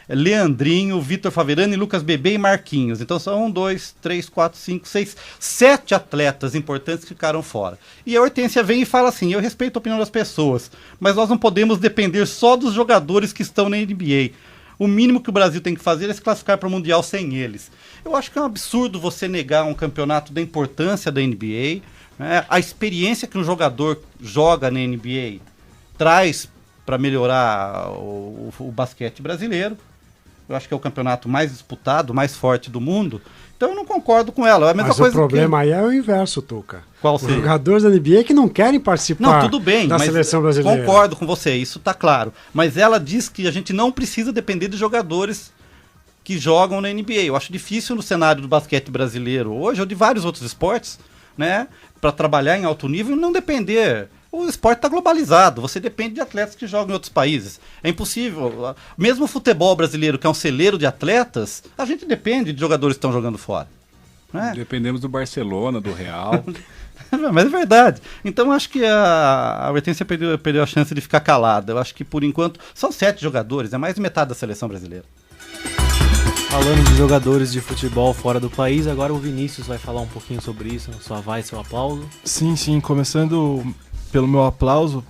Leandrinho, Vitor Faverani, Lucas Bebê e Marquinhos. Então são 1, 2, 3, 4, 5, 6, 7 atletas importantes que ficaram fora. E a Hortência vem e fala assim: eu respeito a opinião das pessoas, mas nós não podemos depender só dos jogadores que estão na NBA. O mínimo que o Brasil tem que fazer é se classificar para o Mundial sem eles. Eu acho que é um absurdo você negar um campeonato da importância da NBA, né? A experiência que um jogador joga na NBA traz para melhorar o basquete brasileiro. Eu acho que é o campeonato mais disputado, mais forte do mundo. Então eu não concordo com ela. É a mesma Mas coisa o problema aí é o inverso, Tuca. Qual Os seria? jogadores da NBA que não querem participar Não, tudo bem, da mas seleção brasileira. concordo com você, isso está claro. Mas ela diz que a gente não precisa depender de jogadores que jogam na NBA. Eu acho difícil no cenário do basquete brasileiro hoje, ou de vários outros esportes, né, para trabalhar em alto nível e não depender. O esporte está globalizado, você depende de atletas que jogam em outros países. É impossível. Mesmo o futebol brasileiro, que é um celeiro de atletas, a gente depende de jogadores que estão jogando fora. Né? Dependemos do Barcelona, do Real. Mas é verdade. Então acho que a Hortência perdeu a chance de ficar calada. Eu acho que por enquanto são 7 jogadores, é mais de metade da seleção brasileira. Falando de jogadores de futebol fora do país, agora o Vinícius vai falar um pouquinho sobre isso, sua vai, seu aplauso. Sim, começando pelo meu aplauso,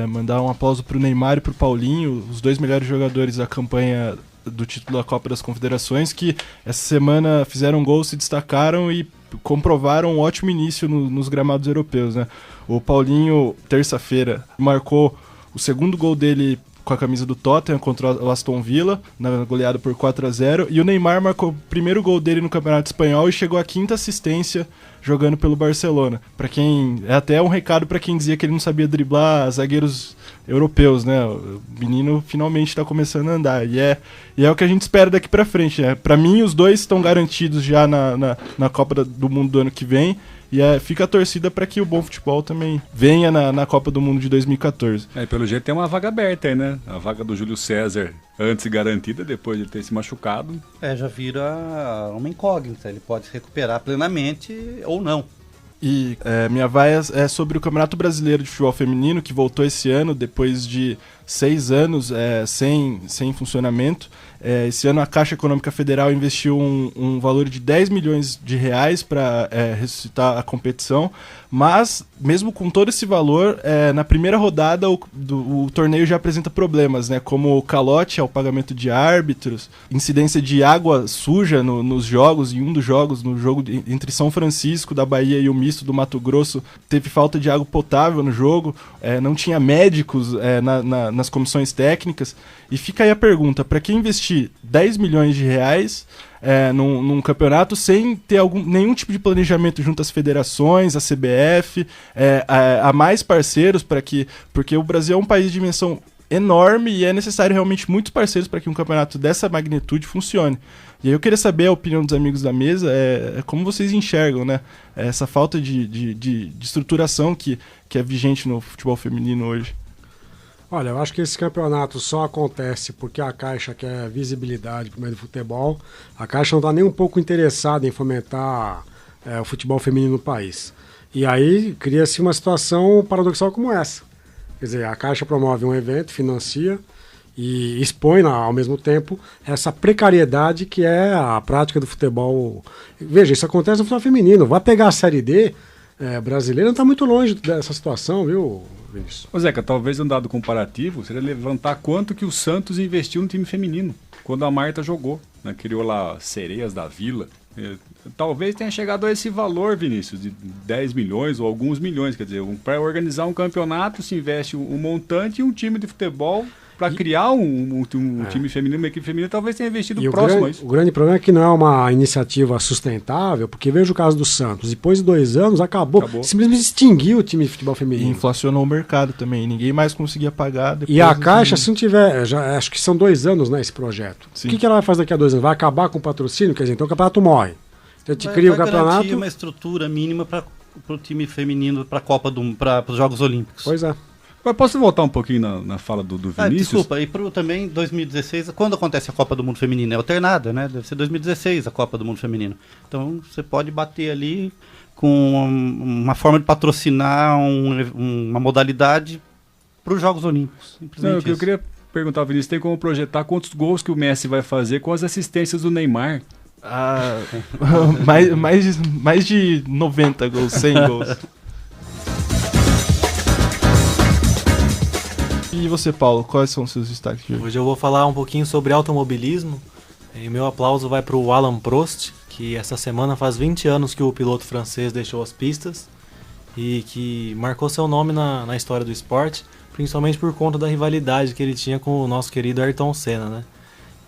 mandar um aplauso pro Neymar e pro Paulinho, os dois melhores jogadores da campanha do título da Copa das Confederações, que essa semana fizeram gol, se destacaram e comprovaram um ótimo início nos gramados europeus, né? O Paulinho, terça-feira, marcou o segundo gol dele com a camisa do Tottenham contra o Aston Villa, na goleada por 4-0, e o Neymar marcou o primeiro gol dele no Campeonato Espanhol e chegou à 5ª assistência jogando pelo Barcelona. Para quem é até um recado para quem dizia que ele não sabia driblar zagueiros europeus, né? O menino finalmente está começando a andar e é o que a gente espera daqui para frente, né? Para mim os dois estão garantidos já na Copa do Mundo do ano que vem. E fica a torcida para que o bom futebol também venha na Copa do Mundo de 2014. Pelo jeito tem uma vaga aberta aí, né? A vaga do Júlio César, antes garantida, depois de ter se machucado. Já vira uma incógnita, ele pode se recuperar plenamente ou não. E minha vaia é sobre o Campeonato Brasileiro de Futebol Feminino, que voltou esse ano, depois de 6 anos sem funcionamento. Esse ano a Caixa Econômica Federal investiu um valor de 10 milhões de reais para ressuscitar a competição, mas mesmo com todo esse valor, na primeira rodada o torneio já apresenta problemas, né, como calote ao pagamento de árbitros, incidência de água suja nos jogos. Em um dos jogos, no jogo entre São Francisco da Bahia e o Misto do Mato Grosso, teve falta de água potável no jogo, não tinha médicos nas comissões técnicas. E fica aí a pergunta, para que investir 10 milhões de reais num campeonato sem ter nenhum tipo de planejamento junto às federações, à CBF, a mais parceiros, porque o Brasil é um país de dimensão enorme e é necessário realmente muitos parceiros para que um campeonato dessa magnitude funcione. E aí eu queria saber a opinião dos amigos da mesa, como vocês enxergam, né, essa falta de estruturação que é vigente no futebol feminino hoje. Olha, eu acho que esse campeonato só acontece porque a Caixa quer visibilidade para o meio do futebol. A Caixa não está nem um pouco interessada em fomentar o futebol feminino no país. E aí cria-se uma situação paradoxal como essa. Quer dizer, a Caixa promove um evento, financia e expõe ao mesmo tempo essa precariedade que é a prática do futebol. Veja, isso acontece no futebol feminino. Vai pegar a Série D brasileira, não está muito longe dessa situação, viu, Vinícius? Ô Zeca, talvez um dado comparativo seria levantar quanto que o Santos investiu no time feminino quando a Marta jogou, né? Criou lá Sereias da Vila. Talvez tenha chegado a esse valor, Vinícius, de 10 milhões ou alguns milhões. Quer dizer, para organizar um campeonato se investe um montante e um time de futebol. Para criar um time feminino, uma equipe feminina, talvez tenha investido próximo a isso. O grande problema é que não é uma iniciativa sustentável, porque veja o caso do Santos. Depois de 2 anos, acabou. Simplesmente extinguiu o time de futebol feminino. E inflacionou o mercado também. Ninguém mais conseguia pagar. E a Caixa, se não tiver... acho que são 2 anos, né, esse projeto. Sim. O que ela vai fazer daqui a 2 anos? Vai acabar com o patrocínio? Quer dizer, então o campeonato morre. Então, te cria o campeonato... garantir uma estrutura mínima para o time feminino para os Jogos Olímpicos. Pois é. Mas posso voltar um pouquinho na fala do Vinícius? Desculpa, e também 2016, quando acontece a Copa do Mundo Feminino? É alternada, né? Deve ser 2016 a Copa do Mundo Feminino. Então você pode bater ali com uma forma de patrocinar uma modalidade para os Jogos Olímpicos. Não, eu queria perguntar ao Vinícius, tem como projetar quantos gols que o Messi vai fazer com as assistências do Neymar? Mais de 90 gols, 100 gols. E você, Paulo, quais são os seus destaques de hoje? Hoje eu vou falar um pouquinho sobre automobilismo. E meu aplauso vai para o Alain Prost, que essa semana faz 20 anos que o piloto francês deixou as pistas e que marcou seu nome na história do esporte, principalmente por conta da rivalidade que ele tinha com o nosso querido Ayrton Senna, né?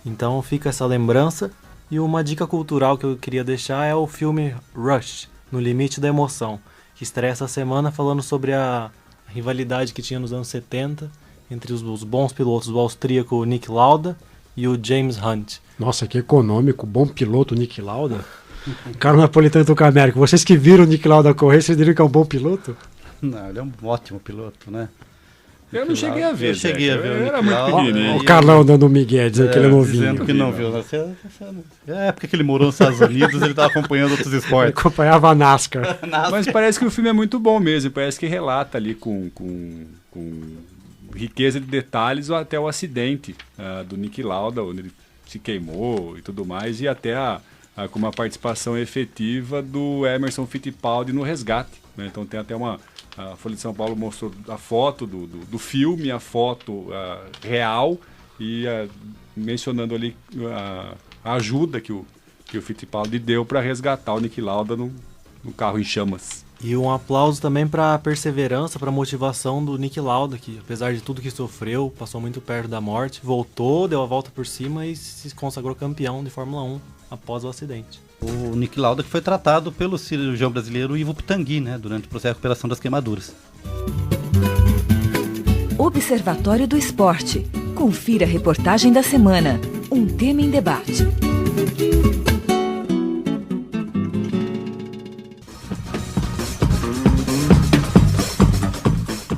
Então fica essa lembrança. E uma dica cultural que eu queria deixar é o filme Rush, No Limite da Emoção, que estreia essa semana falando sobre a rivalidade que tinha nos anos 70 entre os bons pilotos, o austríaco Nick Lauda e o James Hunt. Nossa, que econômico, bom piloto Nick Lauda. Cara napolitano do América, vocês que viram o Nick Lauda correr, vocês diriam que é um bom piloto? Não, ele é um ótimo piloto, né? Eu não cheguei a ver. Eu cheguei a ver. Eu era muito pequenininho. O Carlão dando migué, dizendo que ele é novinho. Dizendo que não viu. É porque ele morou nos Estados Unidos, ele estava acompanhando outros esportes. Ele acompanhava a NASCAR. Mas parece que o filme é muito bom mesmo. Parece que relata ali com riqueza de detalhes até o acidente do Nick Lauda, onde ele se queimou e tudo mais, e até com uma participação efetiva do Emerson Fittipaldi no resgate, né? Então tem até a Folha de São Paulo mostrou a foto do filme, a foto real, e mencionando ali a ajuda que o Fittipaldi deu para resgatar o Niki Lauda no carro em chamas. E um aplauso também para a perseverança, para a motivação do Niki Lauda, que apesar de tudo que sofreu, passou muito perto da morte, voltou, deu a volta por cima e se consagrou campeão de Fórmula 1 após o acidente. O Niki Lauda que foi tratado pelo cirurgião brasileiro Ivo Pitangui, né, durante o processo de recuperação das queimaduras. Observatório do Esporte. Confira a reportagem da semana. Um tema em debate.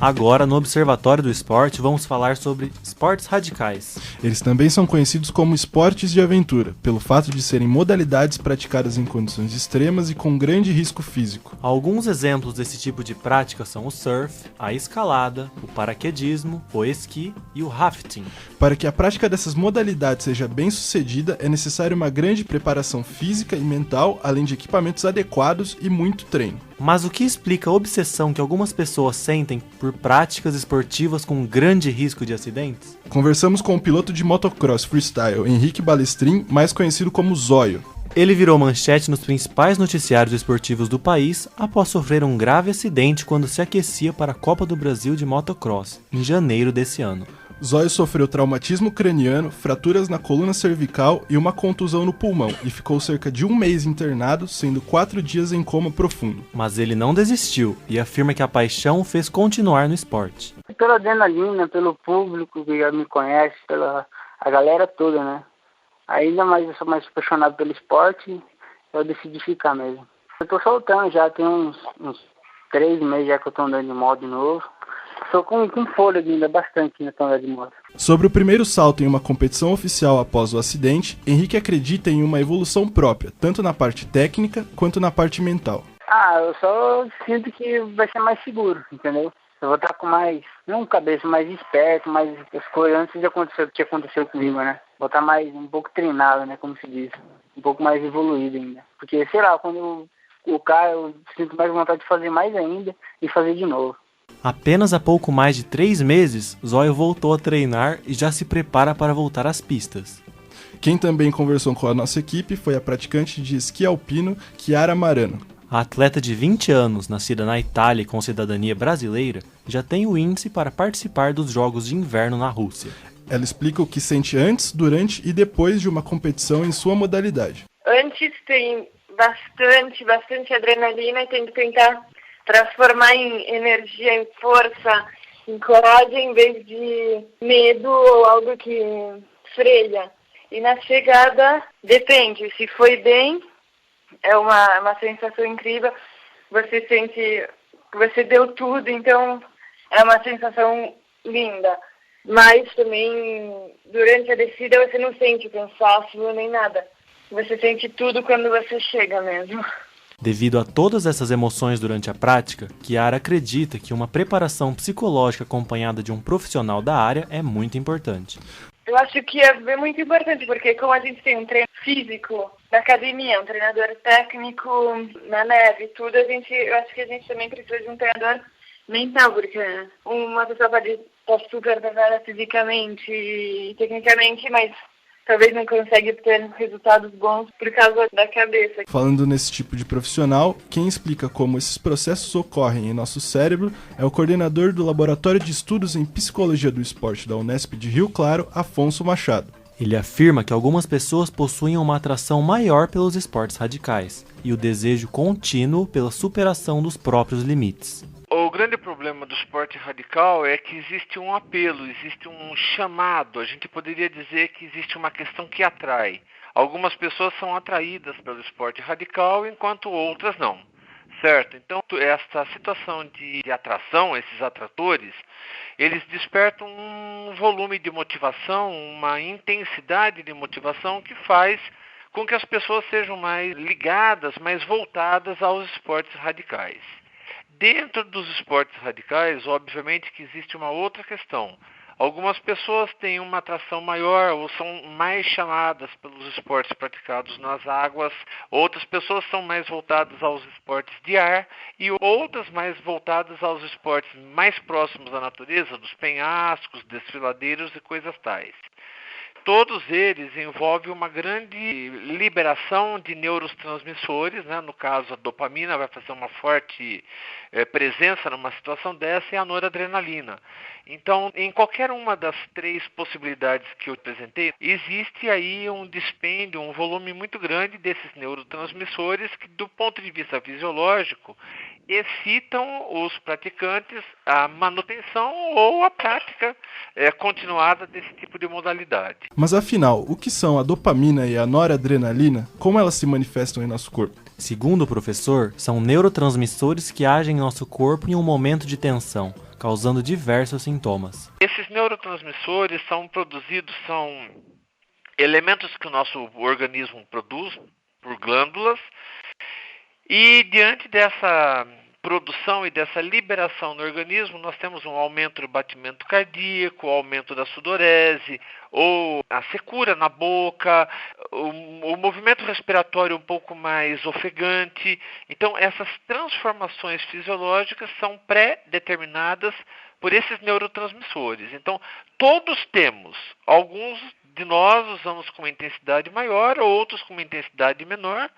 Agora, no Observatório do Esporte, vamos falar sobre esportes radicais. Eles também são conhecidos como esportes de aventura, pelo fato de serem modalidades praticadas em condições extremas e com grande risco físico. Alguns exemplos desse tipo de prática são o surf, a escalada, o paraquedismo, o esqui e o rafting. Para que a prática dessas modalidades seja bem sucedida, é necessário uma grande preparação física e mental, além de equipamentos adequados e muito treino. Mas o que explica a obsessão que algumas pessoas sentem por práticas esportivas com grande risco de acidentes? Conversamos com o piloto de motocross freestyle Henrique Balestrin, mais conhecido como Zóio. Ele virou manchete nos principais noticiários esportivos do país após sofrer um grave acidente quando se aquecia para a Copa do Brasil de motocross, em janeiro desse ano. Zóio sofreu traumatismo craniano, fraturas na coluna cervical e uma contusão no pulmão, e ficou cerca de 1 mês internado, sendo 4 dias em coma profundo. Mas ele não desistiu e afirma que a paixão o fez continuar no esporte. Pela adrenalina, pelo público que já me conhece, pela a galera toda, né? Ainda mais eu sou mais apaixonado pelo esporte, eu decidi ficar mesmo. Eu tô soltando já, tem uns 3 meses já que eu tô andando de moto de novo. Estou com fôlego ainda bastante na andando de moto. Sobre o primeiro salto em uma competição oficial após o acidente, Henrique acredita em uma evolução própria, tanto na parte técnica quanto na parte mental. Eu só sinto que vai ser mais seguro, entendeu? Eu vou estar com mais, não cabeça, mais esperto, mais as coisas antes de acontecer o que aconteceu comigo, né? Vou estar mais, um pouco treinado, né, como se diz. Um pouco mais evoluído ainda. Porque, sei lá, quando eu caio, eu sinto mais vontade de fazer mais ainda e fazer de novo. Apenas há pouco mais de 3 meses, Zóio voltou a treinar e já se prepara para voltar às pistas. Quem também conversou com a nossa equipe foi a praticante de esqui alpino, Chiara Marano. A atleta de 20 anos, nascida na Itália e com cidadania brasileira, já tem o índice para participar dos Jogos de Inverno na Rússia. Ela explica o que sente antes, durante e depois de uma competição em sua modalidade. Antes tem bastante adrenalina e tem que tentar transformar em energia, em força, em coragem, em vez de medo ou algo que freia. E na chegada, depende. Se foi bem, é uma sensação incrível. Você sente que você deu tudo, então é uma sensação linda. Mas também, durante a descida, você não sente cansaço nem nada. Você sente tudo quando você chega mesmo. Devido a todas essas emoções durante a prática, Chiara acredita que uma preparação psicológica acompanhada de um profissional da área é muito importante. Eu acho que é muito importante, porque como a gente tem um treino físico na academia, um treinador técnico na neve, tudo, eu acho que a gente também precisa de um treinador mental, porque uma pessoa pode estar super preparada fisicamente e tecnicamente, mas talvez não consegue ter resultados bons por causa da cabeça. Falando nesse tipo de profissional, quem explica como esses processos ocorrem em nosso cérebro é o coordenador do Laboratório de Estudos em Psicologia do Esporte da Unesp de Rio Claro, Afonso Machado. Ele afirma que algumas pessoas possuem uma atração maior pelos esportes radicais e o desejo contínuo pela superação dos próprios limites. O grande problema do esporte radical é que existe um apelo, existe um chamado. A gente poderia dizer que existe uma questão que atrai. Algumas pessoas são atraídas pelo esporte radical, enquanto outras não. Certo? Então, essa situação de atração, esses atratores, eles despertam um volume de motivação, uma intensidade de motivação que faz com que as pessoas sejam mais ligadas, mais voltadas aos esportes radicais. Dentro dos esportes radicais, obviamente que existe uma outra questão. Algumas pessoas têm uma atração maior ou são mais chamadas pelos esportes praticados nas águas, outras pessoas são mais voltadas aos esportes de ar e outras mais voltadas aos esportes mais próximos da natureza, dos penhascos, desfiladeiros e coisas tais. Todos eles envolvem uma grande liberação de neurotransmissores, né? No caso, a dopamina vai fazer uma forte presença numa situação dessa e a noradrenalina. Então, em qualquer uma das três possibilidades que eu apresentei, existe aí um dispêndio, um volume muito grande desses neurotransmissores que, do ponto de vista fisiológico, excitam os praticantes à manutenção ou à prática continuada desse tipo de modalidade. Mas afinal, o que são a dopamina e a noradrenalina? Como elas se manifestam em nosso corpo? Segundo o professor, são neurotransmissores que agem em nosso corpo em um momento de tensão, causando diversos sintomas. Esses neurotransmissores são elementos que o nosso organismo produz por glândulas, e diante dessa produção e dessa liberação no organismo, nós temos um aumento do batimento cardíaco, aumento da sudorese, ou a secura na boca, o movimento respiratório um pouco mais ofegante. Então, essas transformações fisiológicas são pré-determinadas por esses neurotransmissores. Então, todos temos, alguns de nós usamos com uma intensidade maior, outros com uma intensidade menor,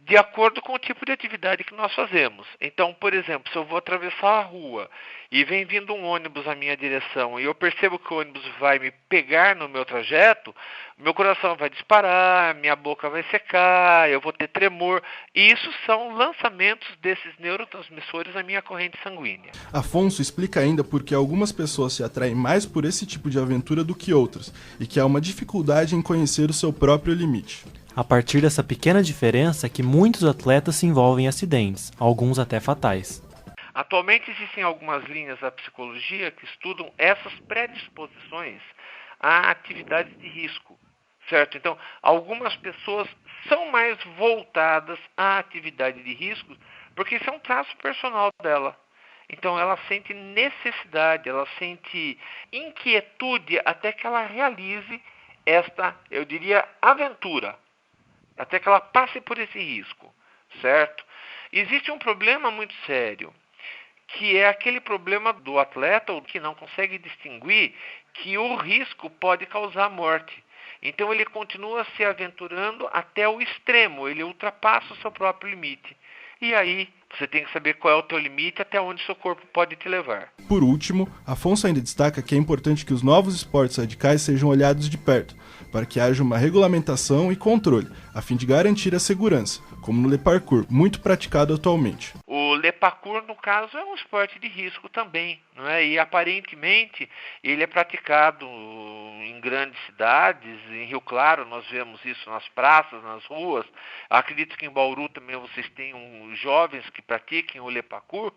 de acordo com o tipo de atividade que nós fazemos. Então, por exemplo, se eu vou atravessar a rua e vem vindo um ônibus na minha direção e eu percebo que o ônibus vai me pegar no meu trajeto, meu coração vai disparar, minha boca vai secar, eu vou ter tremor. E isso são lançamentos desses neurotransmissores na minha corrente sanguínea. Afonso explica ainda por que algumas pessoas se atraem mais por esse tipo de aventura do que outras, e que há uma dificuldade em conhecer o seu próprio limite. A partir dessa pequena diferença que muitos atletas se envolvem em acidentes, alguns até fatais. Atualmente existem algumas linhas da psicologia que estudam essas predisposições a atividades de risco, certo? Então, algumas pessoas são mais voltadas à atividade de risco porque isso é um traço personal dela. Então, ela sente necessidade, ela sente inquietude até que ela realize esta, eu diria, aventura. Até que ela passe por esse risco, certo? Existe um problema muito sério, que é aquele problema do atleta que não consegue distinguir que o risco pode causar morte. Então ele continua se aventurando até o extremo, ele ultrapassa o seu próprio limite. E aí você tem que saber qual é o teu limite, até onde seu corpo pode te levar. Por último, Afonso ainda destaca que é importante que os novos esportes radicais sejam olhados de perto, para que haja uma regulamentação e controle, a fim de garantir a segurança, como no Le Parkour, muito praticado atualmente. O Le Parkour, no caso, é um esporte de risco também, não é? E aparentemente ele é praticado em grandes cidades. Em Rio Claro nós vemos isso nas praças, nas ruas. Acredito que em Bauru também vocês tenham jovens que pratiquem o Le Parkour,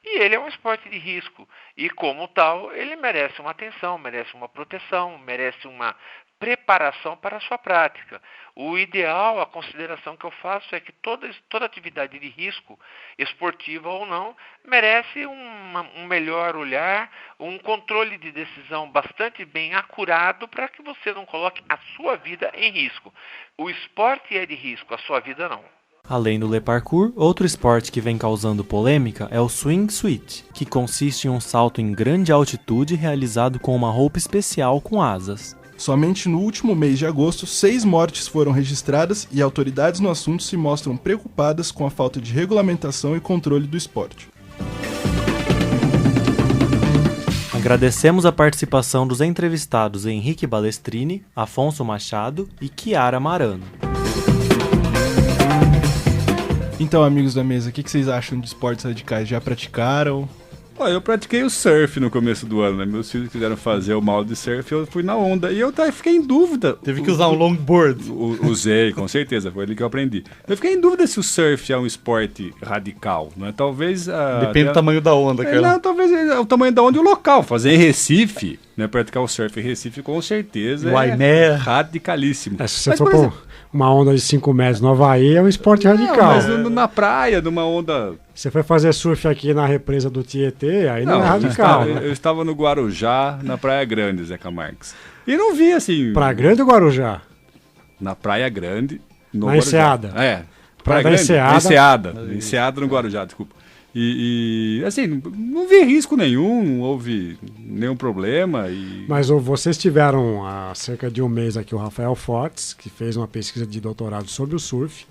e ele é um esporte de risco. E como tal, ele merece uma atenção, merece uma proteção, merece uma preparação para a sua prática. O ideal, a consideração que eu faço é que toda atividade de risco, esportiva ou não, merece um melhor olhar, um controle de decisão bastante bem acurado para que você não coloque a sua vida em risco. O esporte é de risco, a sua vida não. Além do Le Parkour, outro esporte que vem causando polêmica é o Swing Switch, que consiste em um salto em grande altitude realizado com uma roupa especial com asas. Somente no último mês de agosto, 6 mortes foram registradas e autoridades no assunto se mostram preocupadas com a falta de regulamentação e controle do esporte. Agradecemos a participação dos entrevistados Henrique Balestrini, Afonso Machado e Chiara Marano. Então, amigos da mesa, o que vocês acham de esportes radicais? Já praticaram? Eu pratiquei o surf no começo do ano, né? Meus filhos quiseram fazer uma aula de surf, eu fui na onda. E eu fiquei em dúvida. Teve que usar um longboard. Usei, com certeza, foi ali que eu aprendi. Eu fiquei em dúvida se o surf é um esporte radical, né? Talvez... Depende do tamanho da onda, cara. Não, talvez o tamanho da onda e o local. Fazer em Recife, né? Praticar o surf em Recife, com certeza, Uaimé. Radicalíssimo. Se você for uma onda de 5 metros no Havaí é um esporte radical. Mas na praia, numa onda... Você foi fazer surf aqui na represa do Tietê, aí não é radical. Eu estava no Guarujá, na Praia Grande, Zeca Marques. E não vi assim... Praia Grande ou Guarujá? Na Praia Grande, no na Guarujá. Enseada. Praia Grande, Enseada no Guarujá, desculpa. E assim, não vi risco nenhum, não houve nenhum problema. Mas vocês tiveram há cerca de um mês aqui o Rafael Fortes, que fez uma pesquisa de doutorado sobre o surf.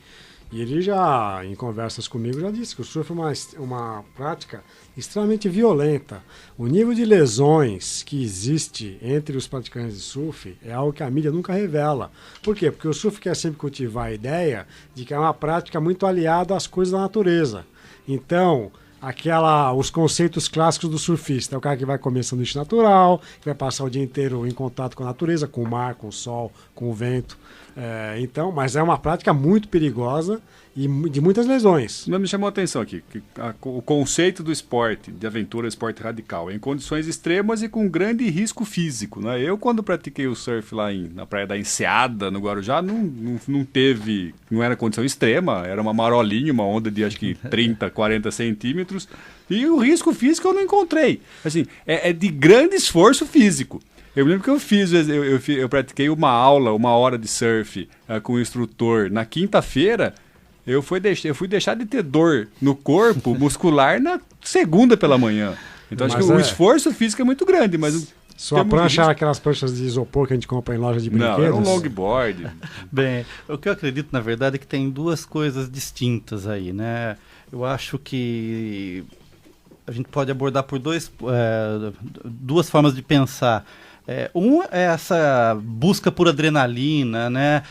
E ele já, em conversas comigo, já disse que o surf é uma prática extremamente violenta. O nível de lesões que existe entre os praticantes de surf é algo que a mídia nunca revela. Por quê? Porque o surf quer sempre cultivar a ideia de que é uma prática muito aliada às coisas da natureza. Então, os conceitos clássicos do surfista, é o cara que vai comer sanduíche natural, que vai passar o dia inteiro em contato com a natureza, com o mar, com o sol, com o vento. Mas é uma prática muito perigosa e de muitas lesões. Mas me chamou a atenção aqui, que o conceito do esporte, de aventura, esporte radical, é em condições extremas e com grande risco físico. Né? Eu, quando pratiquei o surf lá na praia da Enseada, no Guarujá, não era condição extrema, era uma marolinha, uma onda de acho que 30, 40 centímetros, e o risco físico eu não encontrei. Assim, é de grande esforço físico. Eu lembro que eu pratiquei uma hora de surf com o instrutor na quinta-feira. Eu fui deixar de ter dor no corpo muscular na segunda pela manhã. Então acho que o esforço físico é muito grande, mas... Sua prancha era aquelas pranchas de isopor que a gente compra em loja de brinquedos? Não, era um longboard. Bem, o que eu acredito, na verdade, é que tem duas coisas distintas aí, né? Eu acho que a gente pode abordar por duas formas de pensar. Um é essa busca por adrenalina, né?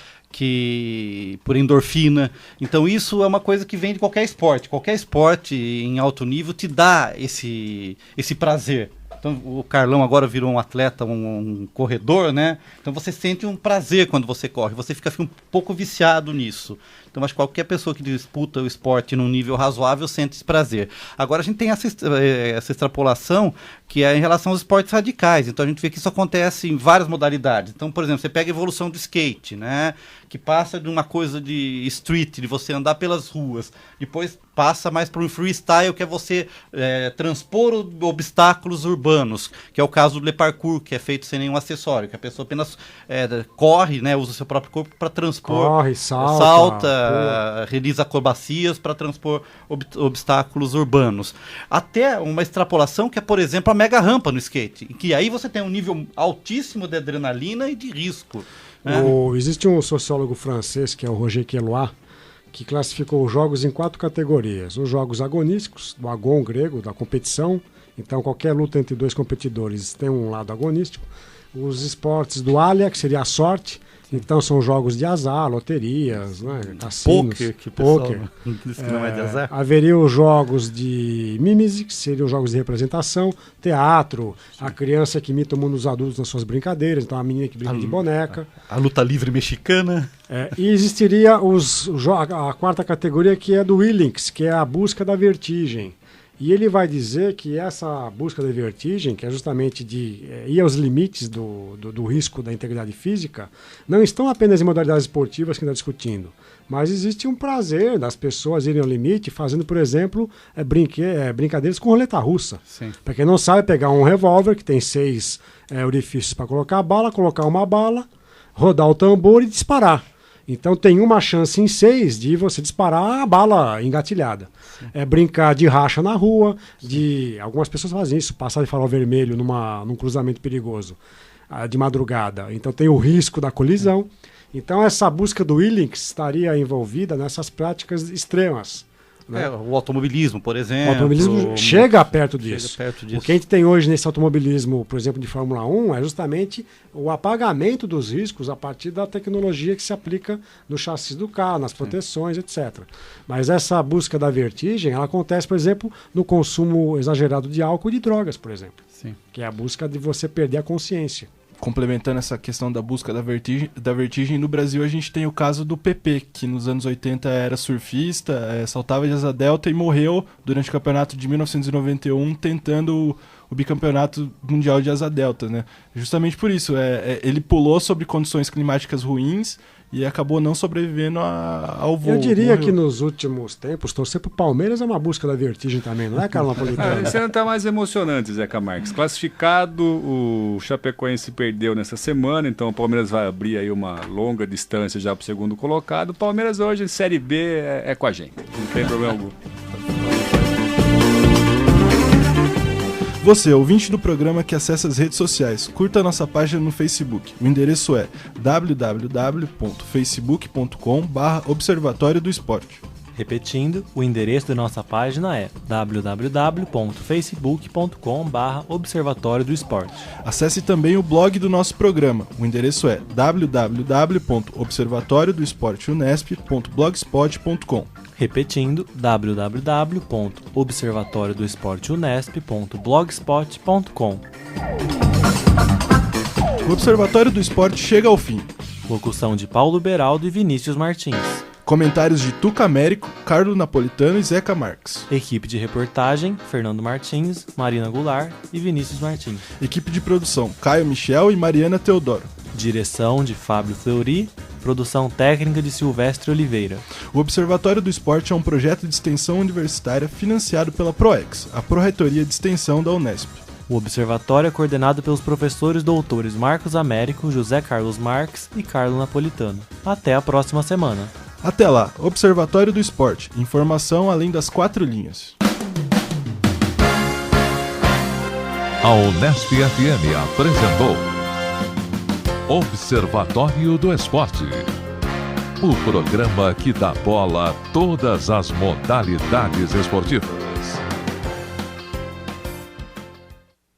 Por endorfina. Então isso é uma coisa que vem de qualquer esporte. Qualquer esporte em alto nível te dá esse prazer. Então o Carlão agora virou um atleta, um corredor, né? Então você sente um prazer quando você corre. Você fica um pouco viciado nisso. Então acho que qualquer pessoa que disputa o esporte num nível razoável sente esse prazer. Agora a gente tem essa extrapolação que é em relação aos esportes radicais. Então a gente vê que isso acontece em várias modalidades. Então, por exemplo, você pega a evolução do skate, né? Que passa de uma coisa de street, de você andar pelas ruas. Depois passa mais para um freestyle, que é você transpor obstáculos urbanos, que é o caso do Le Parkour, que é feito sem nenhum acessório, que a pessoa apenas corre, né? Usa o seu próprio corpo para transpor. Corre, salta, realiza acrobacias para transpor obstáculos urbanos. Até uma extrapolação que é, por exemplo, a mega rampa no skate, que aí você tem um nível altíssimo de adrenalina e de risco. Existe um sociólogo francês, que é o Roger Quelois, que classificou os jogos em 4 categorias. Os jogos agonísticos, do agon grego, da competição. Então, qualquer luta entre 2 competidores tem um lado agonístico. Os esportes do alia, que seria a sorte. Então são jogos de azar, loterias, né, cassinos, poker. Diz que não é de azar. Haveria os jogos de mimesis, que seriam jogos de representação, teatro, a criança que imita o mundo dos adultos nas suas brincadeiras, então a menina que brinca de boneca. A luta livre mexicana. E existiria a 4ª categoria, que é do Willings, que é a busca da vertigem. E ele vai dizer que essa busca da vertigem, que é justamente de ir aos limites do risco da integridade física, não estão apenas em modalidades esportivas que a gente está discutindo, mas existe um prazer das pessoas irem ao limite fazendo, por exemplo, brincadeiras com roleta russa. Para quem não sabe, pegar um revólver que tem 6 orifícios para colocar a bala, colocar uma bala, rodar o tambor e disparar. Então tem uma chance em 6 de você disparar a bala engatilhada. Brincar de racha na rua, algumas pessoas fazem isso, passar de farol vermelho num cruzamento perigoso de madrugada. Então tem o risco da colisão. Então essa busca do Willings estaria envolvida nessas práticas extremas. Né? O automobilismo, por exemplo. O automobilismo chega perto disso. O que a gente tem hoje nesse automobilismo, por exemplo, de Fórmula 1, é justamente o apagamento dos riscos a partir da tecnologia que se aplica no chassi do carro, nas proteções, etc. Mas essa busca da vertigem, ela acontece, por exemplo, no consumo exagerado de álcool e de drogas, por exemplo. Que é a busca de você perder a consciência. Complementando essa questão da busca da vertigem, no Brasil a gente tem o caso do PP, que nos anos 80 era surfista, saltava de asa delta e morreu durante o campeonato de 1991 tentando o bicampeonato mundial de asa delta, né? Justamente por isso, ele pulou sobre condições climáticas ruins e acabou não sobrevivendo ao voo. Eu diria que nos últimos tempos, torcer pro Palmeiras é uma busca da vertigem também, não é, Carlos Napolitano? Esse ano tá mais emocionante, Zeca Marques. Classificado, o Chapecoense perdeu nessa semana, então o Palmeiras vai abrir aí uma longa distância já pro segundo colocado. O Palmeiras hoje, Série B, é com a gente, não tem problema algum. Você, ouvinte do programa que acessa as redes sociais, curta a nossa página no Facebook. O endereço é www.facebook.com/Observatório do Esporte. Repetindo, o endereço da nossa página é www.facebook.com/Observatório do Esporte. Acesse também o blog do nosso programa. O endereço é www.observatoriodoesporteunesp.blogspot.com. Repetindo, www.observatoriodoesporteunesp.blogspot.com. O Observatório do Esporte chega ao fim. Locução de Paulo Beraldo e Vinícius Martins. Comentários de Tuca Américo, Carlos Napolitano e Zeca Marques. Equipe de reportagem, Fernando Martins, Marina Goulart e Vinícius Martins. Equipe de produção, Caio Michel e Mariana Teodoro. Direção de Fábio Fleury. Produção técnica de Silvestre Oliveira. O Observatório do Esporte é um projeto de extensão universitária financiado pela PROEX, a Pró-Reitoria de Extensão da Unesp. O observatório é coordenado pelos professores doutores Marcos Américo, José Carlos Marques e Carlos Napolitano. Até a próxima semana. Até lá, Observatório do Esporte. Informação além das 4 linhas. A Unesp FM apresentou Observatório do Esporte, o programa que dá bola a todas as modalidades esportivas.